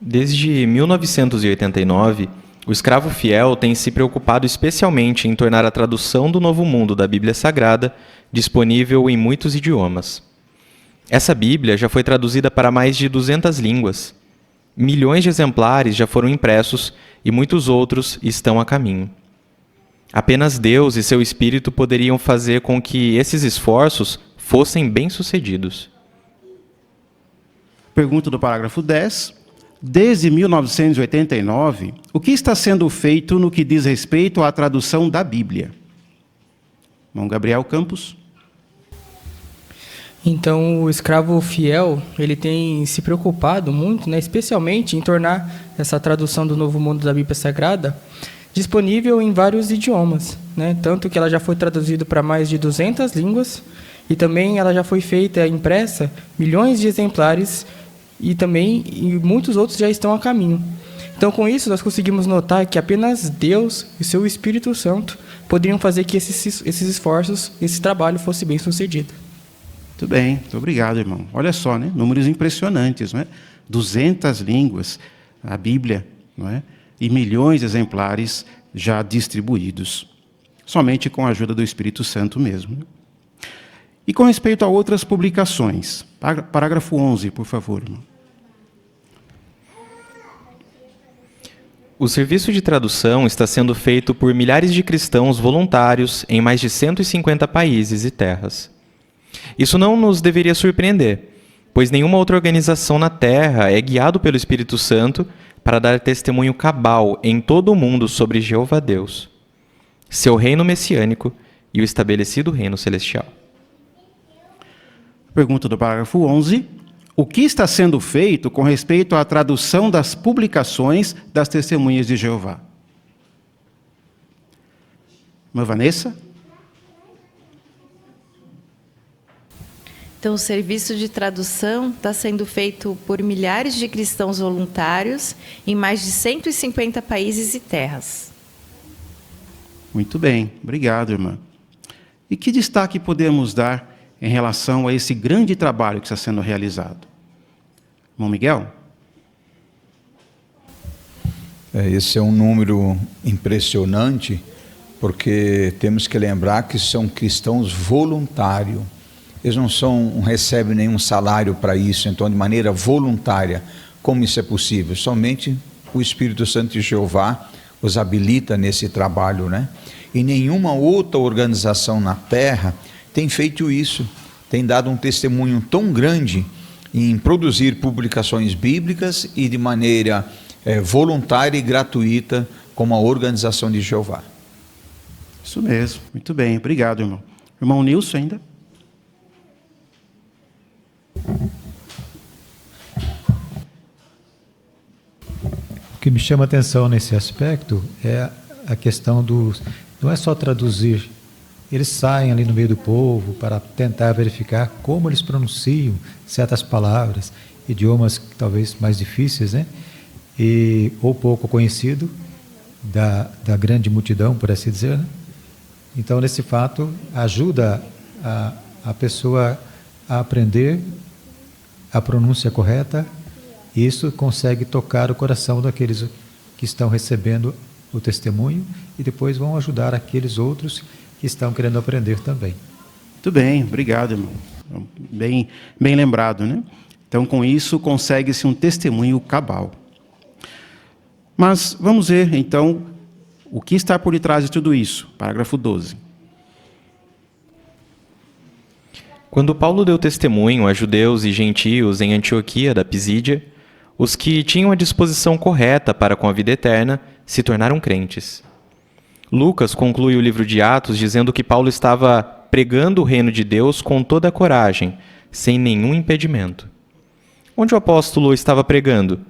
S5: Desde 1989, o escravo fiel tem se preocupado especialmente em tornar a tradução do Novo Mundo da Bíblia Sagrada disponível em muitos idiomas. Essa Bíblia já foi traduzida para mais de 200 línguas. Milhões de exemplares já foram impressos e muitos outros estão a caminho. Apenas Deus e seu Espírito poderiam fazer com que esses esforços fossem bem-sucedidos.
S22: Pergunta do parágrafo 10. Desde 1989, o que está sendo feito no que diz respeito à tradução da Bíblia? Irmão Gabriel Campos.
S11: Então, o escravo fiel, ele tem se preocupado muito, né, especialmente em tornar essa tradução do Novo Mundo da Bíblia Sagrada disponível em vários idiomas, né, tanto que ela já foi traduzida para mais de 200 línguas e também ela já foi feita impressa milhões de exemplares e muitos outros já estão a caminho. Então, com isso, nós conseguimos notar que apenas Deus e seu Espírito Santo poderiam fazer que esses esforços, esse trabalho fosse bem sucedido.
S22: Muito bem, muito obrigado, irmão. Olha só, né? Números impressionantes, não é? 200 línguas, a Bíblia, não é? E milhões de exemplares já distribuídos, somente com a ajuda do Espírito Santo mesmo. E com respeito a outras publicações, parágrafo 11, por favor, irmão.
S5: O serviço de tradução está sendo feito por milhares de cristãos voluntários em mais de 150 países e terras. Isso não nos deveria surpreender, pois nenhuma outra organização na Terra é guiado pelo Espírito Santo para dar testemunho cabal em todo o mundo sobre Jeová Deus, seu reino messiânico e o estabelecido reino celestial.
S22: Pergunta do parágrafo 11. O que está sendo feito com respeito à tradução das publicações das testemunhas de Jeová? Irmã Vanessa?
S12: Então, o serviço de tradução está sendo feito por milhares de cristãos voluntários em mais de 150 países e terras.
S22: Muito bem, obrigado, irmã. E que destaque podemos dar em relação a esse grande trabalho que está sendo realizado? Irmão Miguel?
S14: Esse é um número impressionante, porque temos que lembrar que são cristãos voluntários. Eles não recebem nenhum salário para isso, então de maneira voluntária. Como isso é possível? Somente o Espírito Santo de Jeová os habilita nesse trabalho, né? E nenhuma outra organização na Terra tem feito isso, tem dado um testemunho tão grande em produzir publicações bíblicas e de maneira voluntária e gratuita como a organização de Jeová.
S22: Isso mesmo, muito bem, obrigado, irmão. Irmão Nilson ainda?
S2: O que me chama a atenção nesse aspecto é a questão não é só traduzir, eles saem ali no meio do povo para tentar verificar como eles pronunciam certas palavras, idiomas talvez mais difíceis, né? Ou pouco conhecido da grande multidão, por assim dizer, né? Então, nesse fato, ajuda a pessoa a aprender a pronúncia correta, e isso consegue tocar o coração daqueles que estão recebendo o testemunho e depois vão ajudar aqueles outros que estão querendo aprender também.
S22: Muito bem, obrigado, irmão. Bem lembrado, né? Então, com isso, consegue-se um testemunho cabal. Mas vamos ver, então, o que está por detrás de tudo isso. Parágrafo 12.
S5: Quando Paulo deu testemunho a judeus e gentios em Antioquia da Pisídia, os que tinham a disposição correta para com a vida eterna se tornaram crentes. Lucas conclui o livro de Atos dizendo que Paulo estava pregando o reino de Deus com toda a coragem, sem nenhum impedimento. Onde o apóstolo estava pregando?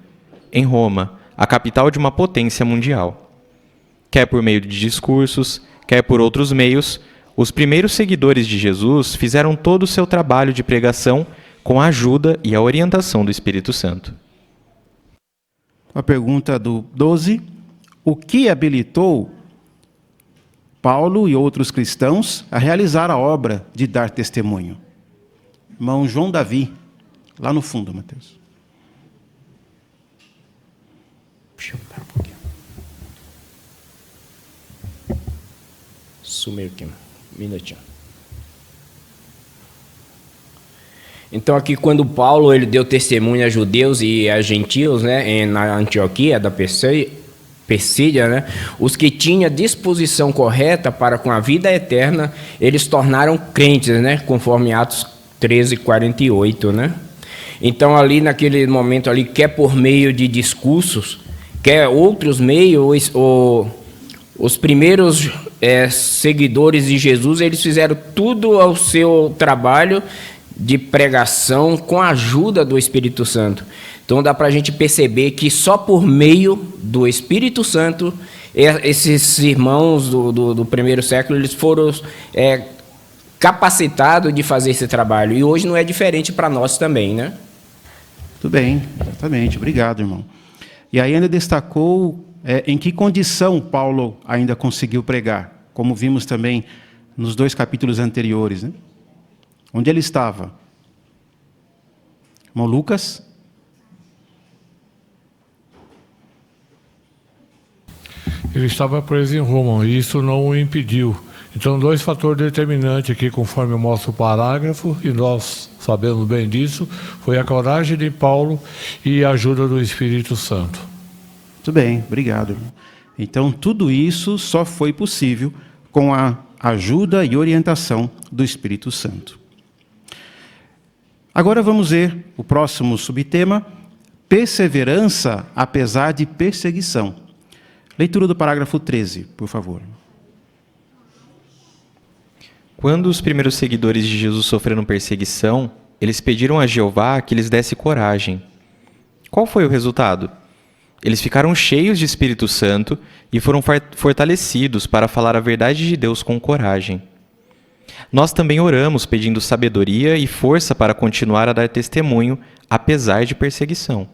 S5: Em Roma, a capital de uma potência mundial. Quer por meio de discursos, quer por outros meios, os primeiros seguidores de Jesus fizeram todo o seu trabalho de pregação com a ajuda e a orientação do Espírito Santo.
S22: A pergunta do 12. O que habilitou Paulo e outros cristãos a realizar a obra de dar testemunho? Irmão João Davi, lá no fundo, Mateus.
S15: Deixa eu parar um pouquinho. Sumiu aqui, um minutinho. Então aqui quando Paulo ele deu testemunho a judeus e a gentios, né, na Antioquia da Persídia, né, os que tinham disposição correta para com a vida eterna, eles tornaram crentes, né, conforme Atos 13:48, né? Então ali naquele momento ali, quer por meio de discursos, quer outros meios, os primeiros seguidores de Jesus, eles fizeram tudo ao seu trabalho de pregação com a ajuda do Espírito Santo. Então dá para a gente perceber que só por meio do Espírito Santo, esses irmãos do primeiro século, eles foram capacitados de fazer esse trabalho. E hoje não é diferente para nós também, né?
S22: Tudo bem, exatamente. Obrigado, irmão. E aí ainda destacou em que condição Paulo ainda conseguiu pregar, como vimos também nos 2 capítulos anteriores, né? Onde ele estava? Irmão Lucas?
S24: Ele estava preso em Roma e isso não o impediu. Então, 2 fatores determinantes aqui, conforme mostra o parágrafo, e nós sabemos bem disso, foi a coragem de Paulo e a ajuda do Espírito Santo.
S22: Muito bem, obrigado, irmão. Então, tudo isso só foi possível com a ajuda e orientação do Espírito Santo. Agora vamos ver o próximo subtema, perseverança apesar de perseguição. Leitura do parágrafo 13, por favor.
S5: Quando os primeiros seguidores de Jesus sofreram perseguição, eles pediram a Jeová que lhes desse coragem. Qual foi o resultado? Eles ficaram cheios de Espírito Santo e foram fortalecidos para falar a verdade de Deus com coragem. Nós também oramos pedindo sabedoria e força para continuar a dar testemunho, apesar de perseguição.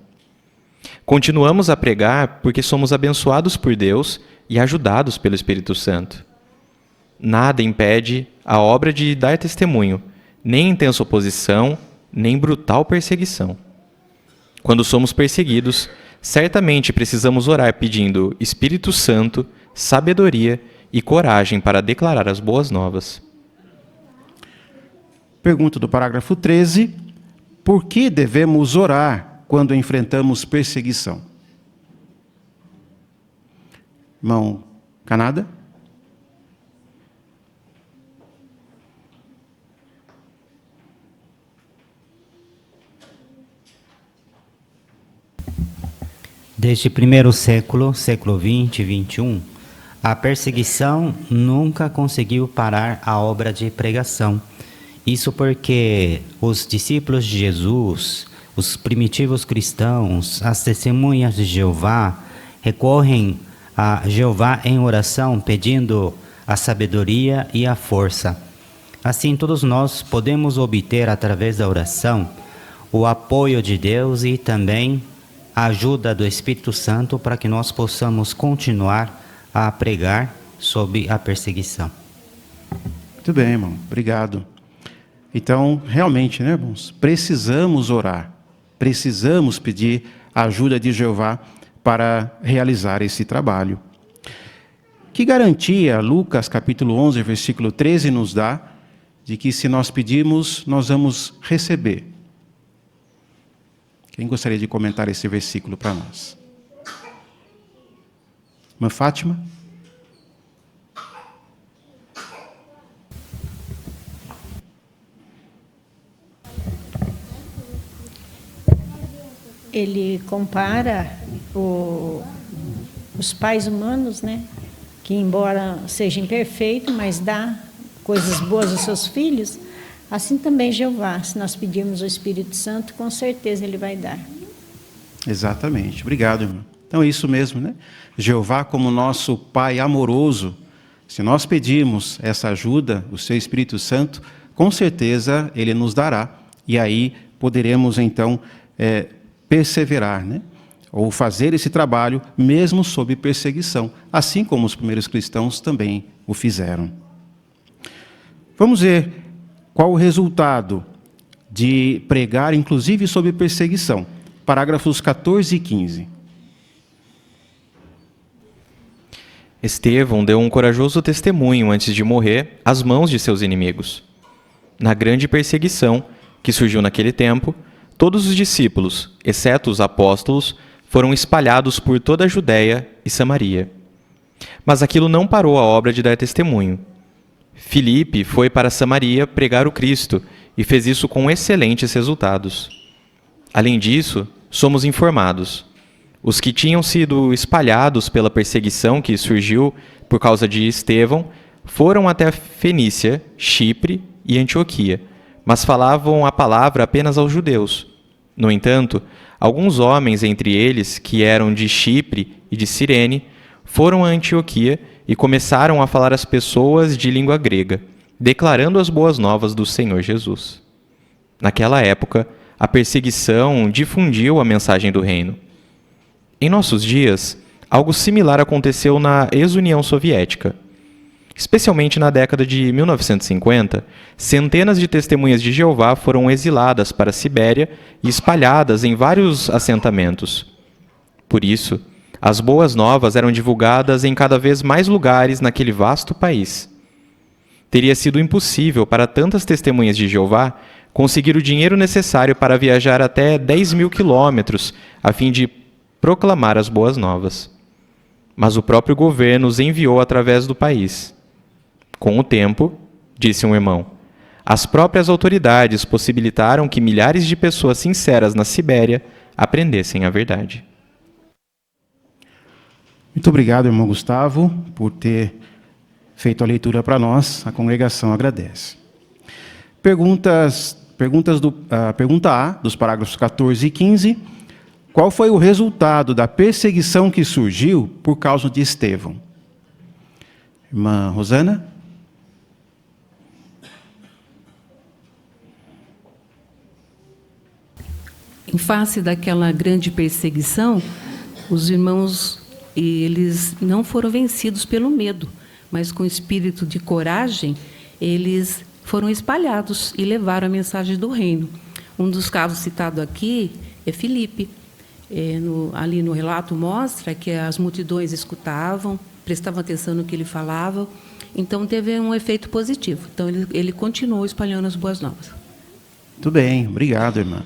S5: Continuamos a pregar porque somos abençoados por Deus e ajudados pelo Espírito Santo. Nada impede a obra de dar testemunho, nem intensa oposição, nem brutal perseguição. Quando somos perseguidos, certamente precisamos orar pedindo Espírito Santo, sabedoria e coragem para declarar as boas novas.
S22: Pergunta do parágrafo 13. Por que devemos orar quando enfrentamos perseguição? Irmão Canada?
S1: Desde o primeiro século, século 20 e 21, a perseguição nunca conseguiu parar a obra de pregação. Isso porque os discípulos de Jesus, os primitivos cristãos, as testemunhas de Jeová, recorrem a Jeová em oração, pedindo a sabedoria e a força. Assim, todos nós podemos obter, através da oração, o apoio de Deus e também a ajuda do Espírito Santo para que nós possamos continuar a pregar sobre a perseguição.
S22: Muito bem, irmão. Obrigado. Então, realmente, né, irmãos? Precisamos orar. Precisamos pedir a ajuda de Jeová para realizar esse trabalho. Que garantia Lucas capítulo 11, versículo 13 nos dá de que se nós pedirmos, nós vamos receber? Quem gostaria de comentar esse versículo para nós? Irmã Fátima?
S3: Ele compara os pais humanos, né, que embora seja imperfeito, mas dá coisas boas aos seus filhos, assim também Jeová, se nós pedirmos o Espírito Santo, com certeza Ele vai dar.
S22: Exatamente. Obrigado, irmão. Então é isso mesmo, né? Jeová como nosso Pai amoroso, se nós pedirmos essa ajuda, o seu Espírito Santo, com certeza Ele nos dará. E aí poderemos então perseverar, né? Ou fazer esse trabalho mesmo sob perseguição, assim como os primeiros cristãos também o fizeram. Vamos ver qual o resultado de pregar, inclusive sob perseguição. Parágrafos 14 e 15.
S5: Estevão deu um corajoso testemunho antes de morrer às mãos de seus inimigos. Na grande perseguição que surgiu naquele tempo, todos os discípulos, exceto os apóstolos, foram espalhados por toda a Judéia e Samaria. Mas aquilo não parou a obra de dar testemunho. Filipe foi para Samaria pregar o Cristo e fez isso com excelentes resultados. Além disso, somos informados. Os que tinham sido espalhados pela perseguição que surgiu por causa de Estevão foram até a Fenícia, Chipre e Antioquia, mas falavam a palavra apenas aos judeus. No entanto, alguns homens entre eles, que eram de Chipre e de Cirene, foram a Antioquia e começaram a falar às pessoas de língua grega, declarando as boas novas do Senhor Jesus. Naquela época, a perseguição difundiu a mensagem do reino. Em nossos dias, algo similar aconteceu na ex-União Soviética. Especialmente na década de 1950, centenas de testemunhas de Jeová foram exiladas para a Sibéria e espalhadas em vários assentamentos. Por isso, as boas novas eram divulgadas em cada vez mais lugares naquele vasto país. Teria sido impossível para tantas testemunhas de Jeová conseguir o dinheiro necessário para viajar até 10.000 quilômetros a fim de proclamar as boas novas. Mas o próprio governo os enviou através do país. Com o tempo, disse um irmão, as próprias autoridades possibilitaram que milhares de pessoas sinceras na Sibéria aprendessem a verdade.
S22: Muito obrigado, irmão Gustavo, por ter feito a leitura para nós. A congregação agradece. Pergunta A, dos parágrafos 14 e 15. Qual foi o resultado da perseguição que surgiu por causa de Estevão? Irmã Rosana?
S13: em face daquela grande perseguição, os irmãos, eles não foram vencidos pelo medo, mas com espírito de coragem, eles foram espalhados e levaram a mensagem do reino. Um dos casos citado aqui é Filipe. Ali no relato mostra que as multidões escutavam, prestavam atenção no que ele falava, então teve um efeito positivo. Então ele continuou espalhando as boas novas.
S22: Muito bem, obrigado, irmã.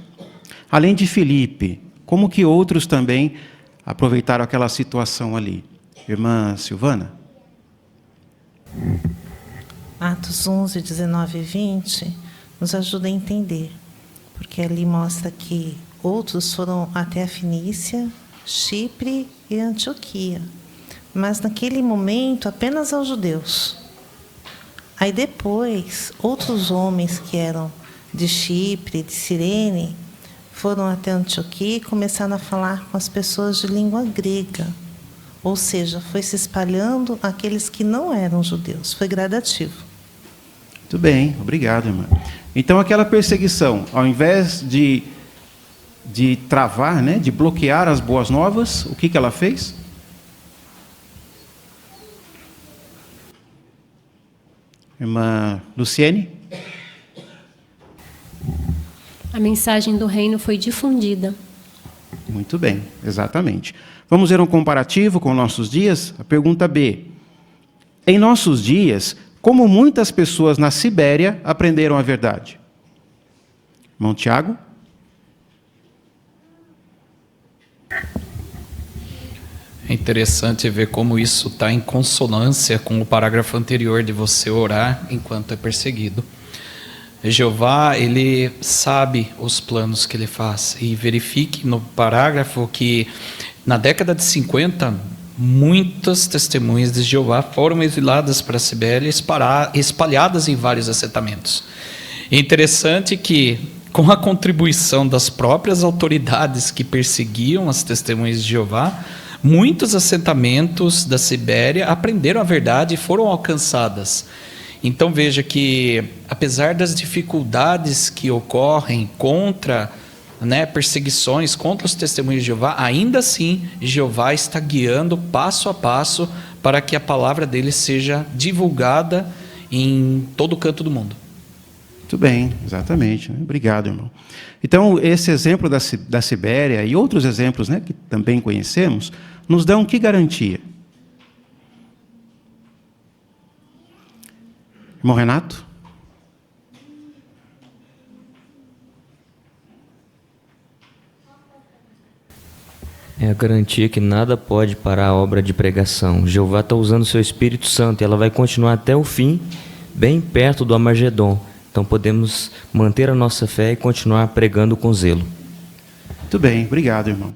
S22: Além de Filipe, como que outros também aproveitaram aquela situação ali? Irmã Silvana?
S4: Atos 11, 19 e 20 nos ajuda a entender, porque ali mostra que outros foram até a Fenícia, Chipre e Antioquia, mas naquele momento apenas aos judeus. Aí depois, outros homens que eram de Chipre, de Cirene, foram até Antioquia e começaram a falar com as pessoas de língua grega. Ou seja, foi se espalhando aqueles que não eram judeus. Foi gradativo.
S22: Muito bem, obrigado, irmã. Então, aquela perseguição, ao invés de travar, né, de bloquear as boas novas, o que ela fez? Irmã Luciene?
S16: A mensagem do reino foi difundida.
S22: Muito bem, exatamente. Vamos ver um comparativo com nossos dias? A pergunta B. Em nossos dias, como muitas pessoas na Sibéria aprenderam a verdade? Irmão Tiago?
S18: É interessante ver como isso está em consonância com o parágrafo anterior de você orar enquanto é perseguido. Jeová, ele sabe os planos que ele faz. E verifique no parágrafo que na década de 50, muitas testemunhas de Jeová foram exiladas para a Sibéria, espalhadas em vários assentamentos. É interessante que, com a contribuição das próprias autoridades que perseguiam as testemunhas de Jeová, muitos assentamentos da Sibéria aprenderam a verdade e foram alcançadas. Então veja que, apesar das dificuldades que ocorrem contra, perseguições contra os testemunhos de Jeová, ainda assim Jeová está guiando passo a passo para que a palavra dele seja divulgada em todo o canto do mundo.
S22: Muito bem, exatamente. Obrigado, irmão. Então, esse exemplo da Sibéria e outros exemplos, que também conhecemos, nos dão que garantia? Irmão Renato?
S19: É a garantia que nada pode parar a obra de pregação. Jeová está usando o seu Espírito Santo e ela vai continuar até o fim, bem perto do Armagedon. Então podemos manter a nossa fé e continuar pregando com zelo.
S22: Muito bem, obrigado, irmão.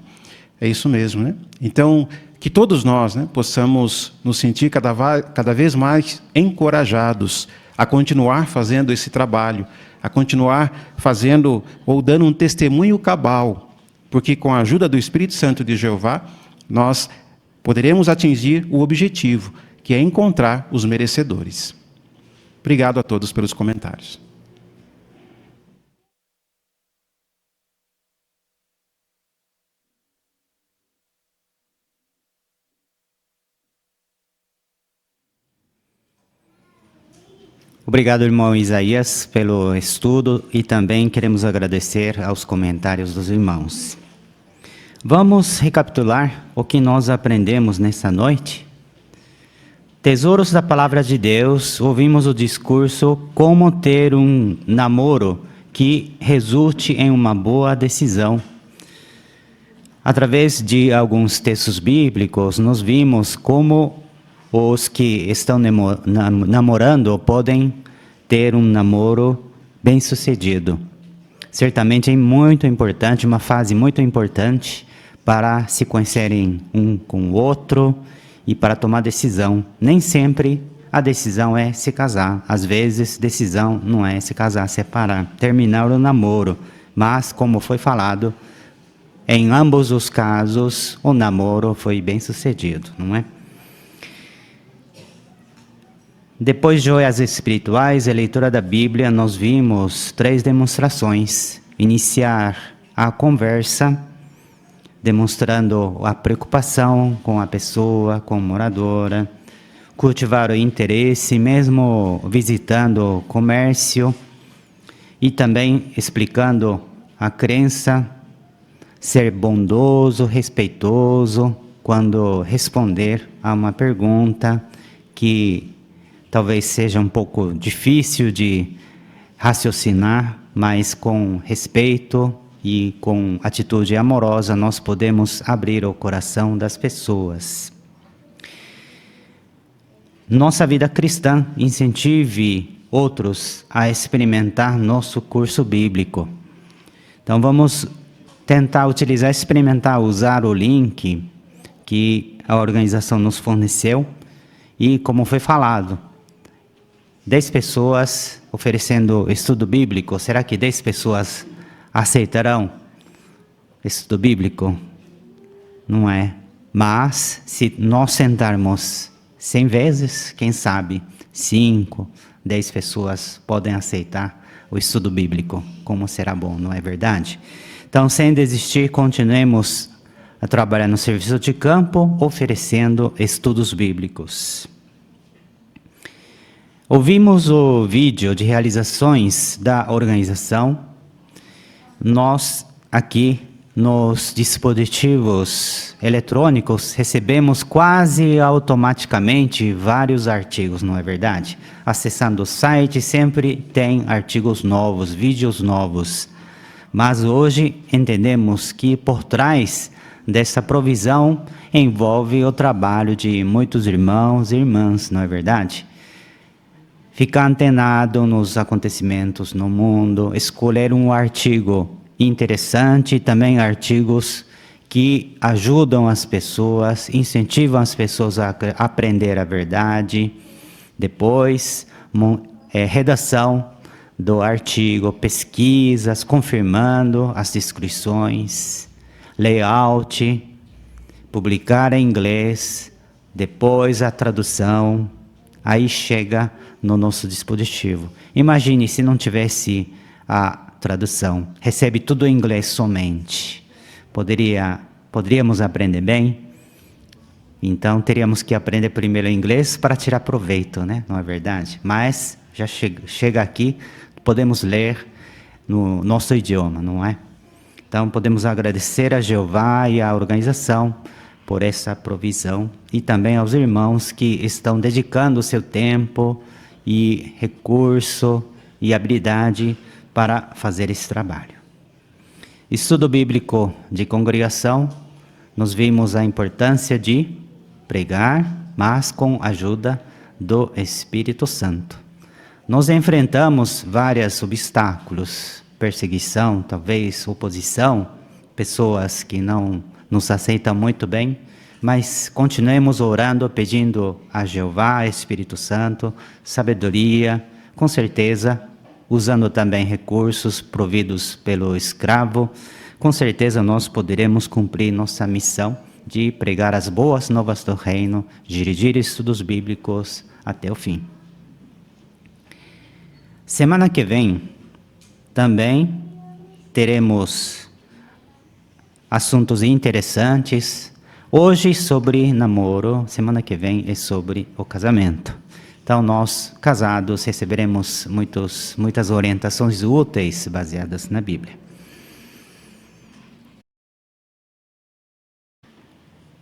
S22: É isso mesmo, Então, que todos nós possamos nos sentir cada vez mais encorajados a continuar fazendo esse trabalho, a continuar fazendo ou dando um testemunho cabal, porque com a ajuda do Espírito Santo de Jeová, nós poderemos atingir o objetivo, que é encontrar os merecedores. Obrigado a todos pelos comentários.
S1: Obrigado, irmão Isaías, pelo estudo e também queremos agradecer aos comentários dos irmãos. Vamos recapitular o que nós aprendemos nessa noite? Tesouros da Palavra de Deus, ouvimos o discurso Como ter um namoro que resulte em uma boa decisão. Através de alguns textos bíblicos, nós vimos como os que estão namorando podem ter um namoro bem-sucedido. Certamente é muito importante, uma fase muito importante para se conhecerem um com o outro e para tomar decisão. Nem sempre a decisão é se casar. Às vezes, decisão não é se casar, separar, terminar o namoro. Mas, como foi falado, em ambos os casos, o namoro foi bem-sucedido, não é? Depois de joias espirituais e leitura da Bíblia, nós vimos 3 demonstrações. Iniciar a conversa, demonstrando a preocupação com a pessoa, com a moradora, cultivar o interesse, mesmo visitando o comércio, e também explicando a crença, ser bondoso, respeitoso, quando responder a uma pergunta que talvez seja um pouco difícil de raciocinar, mas com respeito e com atitude amorosa nós podemos abrir o coração das pessoas. Nossa vida cristã incentive outros a experimentar nosso curso bíblico. Então vamos tentar experimentar usar o link que a organização nos forneceu e, como foi falado, 10 pessoas oferecendo estudo bíblico. Será que 10 pessoas aceitarão estudo bíblico? Não é. Mas, se nós sentarmos 100 vezes, quem sabe 5, 10 pessoas podem aceitar o estudo bíblico. Como será bom, não é verdade? Então, sem desistir, continuemos a trabalhar no serviço de campo, oferecendo estudos bíblicos. Ouvimos o vídeo de realizações da organização. Nós, aqui, nos dispositivos eletrônicos, recebemos quase automaticamente vários artigos, não é verdade? Acessando o site, sempre tem artigos novos, vídeos novos. Mas hoje entendemos que por trás dessa provisão envolve o trabalho de muitos irmãos e irmãs, não é verdade? Ficar antenado nos acontecimentos no mundo, escolher um artigo interessante, também artigos que ajudam as pessoas, incentivam as pessoas a aprender a verdade. Depois, redação do artigo, pesquisas, confirmando as descrições, layout, publicar em inglês, depois a tradução, aí chega no nosso dispositivo. Imagine se não tivesse a tradução, recebe tudo em inglês somente. Poderíamos aprender bem? Então teríamos que aprender primeiro inglês para tirar proveito, né? Não é verdade? Mas já chega aqui, podemos ler no nosso idioma, não é? Então podemos agradecer a Jeová e à organização por essa provisão e também aos irmãos que estão dedicando o seu tempo e recurso e habilidade para fazer esse trabalho. Estudo bíblico de congregação, nós vimos a importância de pregar, mas com a ajuda do Espírito Santo. Nós enfrentamos vários obstáculos, perseguição, talvez oposição, pessoas que não nos aceitam muito bem, mas continuemos orando, pedindo a Jeová, Espírito Santo, sabedoria, com certeza, usando também recursos providos pelo escravo, com certeza nós poderemos cumprir nossa missão de pregar as boas novas do reino, dirigir estudos bíblicos até o fim. Semana que vem, também teremos assuntos interessantes. Hoje sobre namoro, semana que vem é sobre o casamento. Então nós, casados, receberemos muitas orientações úteis baseadas na Bíblia.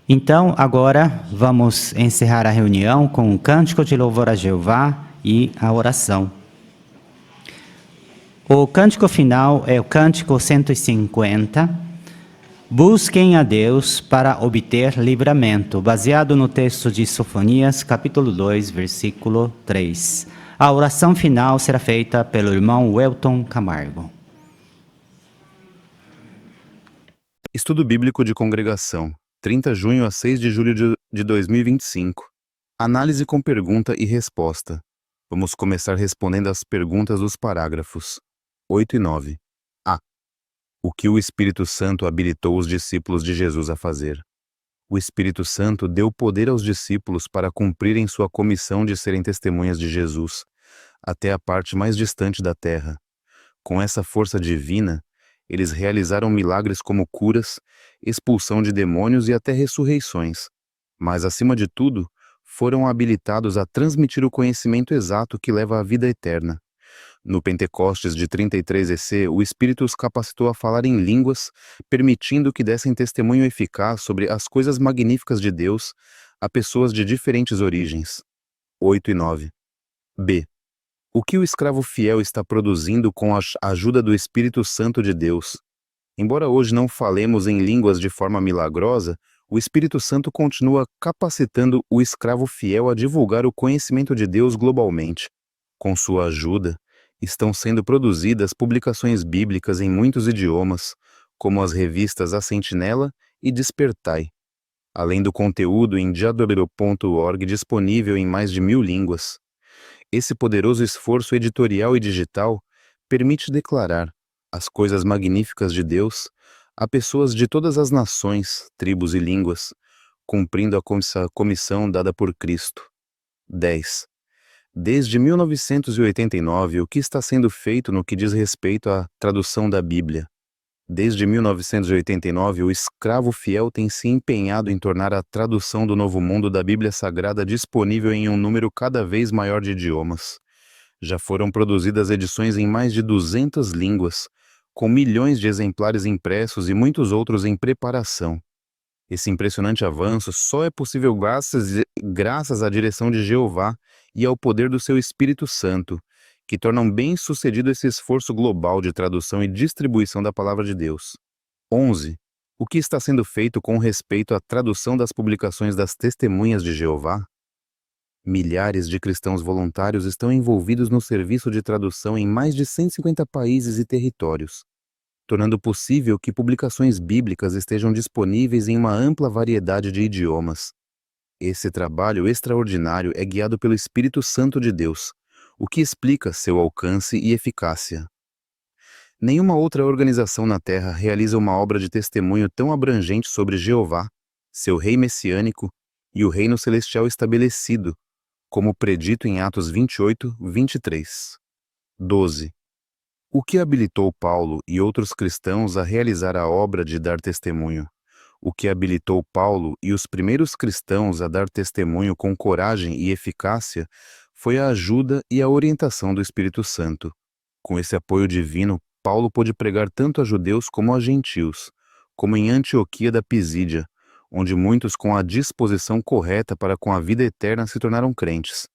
S1: Então agora vamos encerrar a reunião com um cântico de louvor a Jeová e a oração. O cântico final é o cântico 150. Busquem a Deus para obter livramento, baseado no texto de Sofonias, capítulo 2, versículo 3. A oração final será feita pelo irmão Welton Camargo.
S8: Estudo Bíblico de Congregação, 30 de junho a 6 de julho de 2025. Análise com pergunta e resposta. Vamos começar respondendo as perguntas dos parágrafos 8 e 9. A. O que o Espírito Santo habilitou os discípulos de Jesus a fazer? O Espírito Santo deu poder aos discípulos para cumprirem sua comissão de serem testemunhas de Jesus, até a parte mais distante da terra. Com essa força divina, Eles realizaram milagres como curas, expulsão de demônios e até ressurreições. Mas, acima de tudo, foram habilitados a transmitir o conhecimento exato que leva à vida eterna. No Pentecostes de 33 EC, o Espírito os capacitou a falar em línguas, permitindo que dessem testemunho eficaz sobre as coisas magníficas de Deus a pessoas de diferentes origens. 8 e 9. B. O que o escravo fiel está produzindo com a ajuda do Espírito Santo de Deus? Embora hoje não falemos em línguas de forma milagrosa, o Espírito Santo continua capacitando o escravo fiel a divulgar o conhecimento de Deus globalmente. Com sua ajuda, estão sendo produzidas publicações bíblicas em muitos idiomas, como as revistas A Sentinela e Despertai, além do conteúdo em jw.org disponível em mais de 1000 línguas. Esse poderoso esforço editorial e digital permite declarar as coisas magníficas de Deus a pessoas de todas as nações, tribos e línguas, cumprindo a comissão dada por Cristo. 10. Desde 1989, o que está sendo feito no que diz respeito à tradução da Bíblia? Desde 1989, o escravo fiel tem se empenhado em tornar a tradução do Novo Mundo da Bíblia Sagrada disponível em um número cada vez maior de idiomas. Já foram produzidas edições em mais de 200 línguas, com milhões de exemplares impressos e muitos outros em preparação. Esse impressionante avanço só é possível graças à direção de Jeová e ao poder do seu Espírito Santo, que tornam bem-sucedido esse esforço global de tradução e distribuição da Palavra de Deus. 11. O que está sendo feito com respeito à tradução das publicações das Testemunhas de Jeová? Milhares de cristãos voluntários estão envolvidos no serviço de tradução em mais de 150 países e territórios, tornando possível que publicações bíblicas estejam disponíveis em uma ampla variedade de idiomas. Esse trabalho extraordinário é guiado pelo Espírito Santo de Deus, o que explica seu alcance e eficácia. Nenhuma outra organização na Terra realiza uma obra de testemunho tão abrangente sobre Jeová, seu rei messiânico e o reino celestial estabelecido, como predito em Atos 28, 23. 12. O que habilitou Paulo e outros cristãos a realizar a obra de dar testemunho? O que habilitou Paulo e os primeiros cristãos a dar testemunho com coragem e eficácia foi a ajuda e a orientação do Espírito Santo. Com esse apoio divino, Paulo pôde pregar tanto a judeus como a gentios, como em Antioquia da Pisídia, onde muitos com a disposição correta para com a vida eterna se tornaram crentes.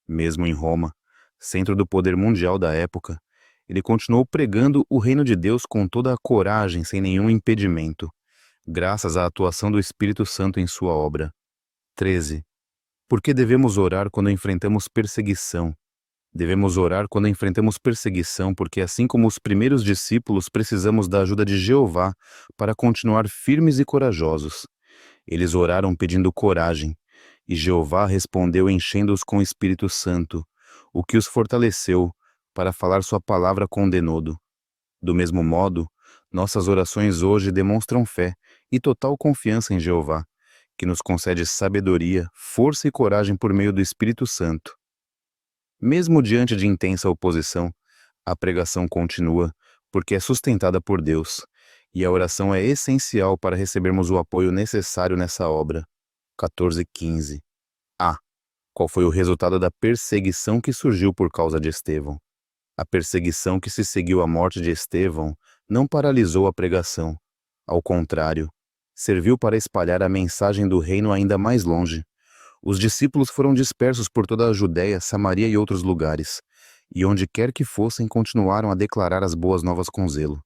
S8: Mesmo em Roma, centro do poder mundial da época, ele continuou pregando o reino de Deus com toda a coragem, sem nenhum impedimento, graças à atuação do Espírito Santo em sua obra. 13. Por que devemos orar quando enfrentamos perseguição? Devemos orar quando enfrentamos perseguição porque, assim como os primeiros discípulos, precisamos da ajuda de Jeová para continuar firmes e corajosos. Eles oraram pedindo coragem, e Jeová respondeu enchendo-os com o Espírito Santo, o que os fortaleceu para falar sua palavra com denodo. Do mesmo modo, nossas orações hoje demonstram fé e total confiança em Jeová, que nos concede sabedoria, força e coragem por meio do Espírito Santo. Mesmo diante de intensa oposição, a pregação continua, porque é sustentada por Deus, e a oração é essencial para recebermos o apoio necessário nessa obra. 14:15. A. Qual foi o resultado da perseguição que surgiu por causa de Estevão? A perseguição que se seguiu à morte de Estevão não paralisou a pregação. Ao contrário, serviu para espalhar a mensagem do reino ainda mais longe. Os discípulos foram dispersos por toda a Judéia, Samaria e outros lugares, e onde quer que fossem continuaram a declarar as boas novas com zelo.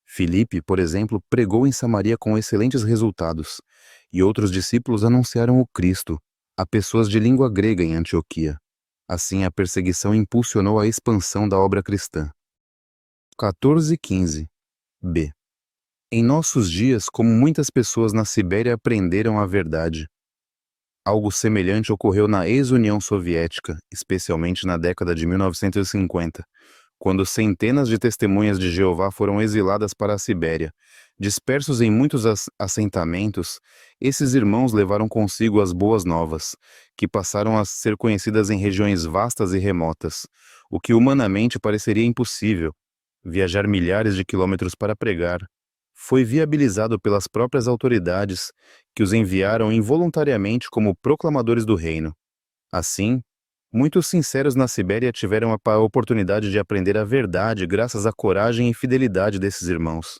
S8: Filipe, por exemplo, pregou em Samaria com excelentes resultados, e outros discípulos anunciaram o Cristo a pessoas de língua grega em Antioquia. Assim, a perseguição impulsionou a expansão da obra cristã. 14:15. B. Em nossos dias, como muitas pessoas na Sibéria aprenderam a verdade. Algo semelhante ocorreu na ex-União Soviética, especialmente na década de 1950, quando centenas de testemunhas de Jeová foram exiladas para a Sibéria. Dispersos em muitos assentamentos, esses irmãos levaram consigo as boas novas, que passaram a ser conhecidas em regiões vastas e remotas, o que humanamente pareceria impossível. viajar milhares de quilômetros para pregar, foi viabilizado pelas próprias autoridades que os enviaram involuntariamente como proclamadores do reino. Assim, muitos sinceros na Sibéria tiveram a oportunidade de aprender a verdade graças à coragem e fidelidade desses irmãos.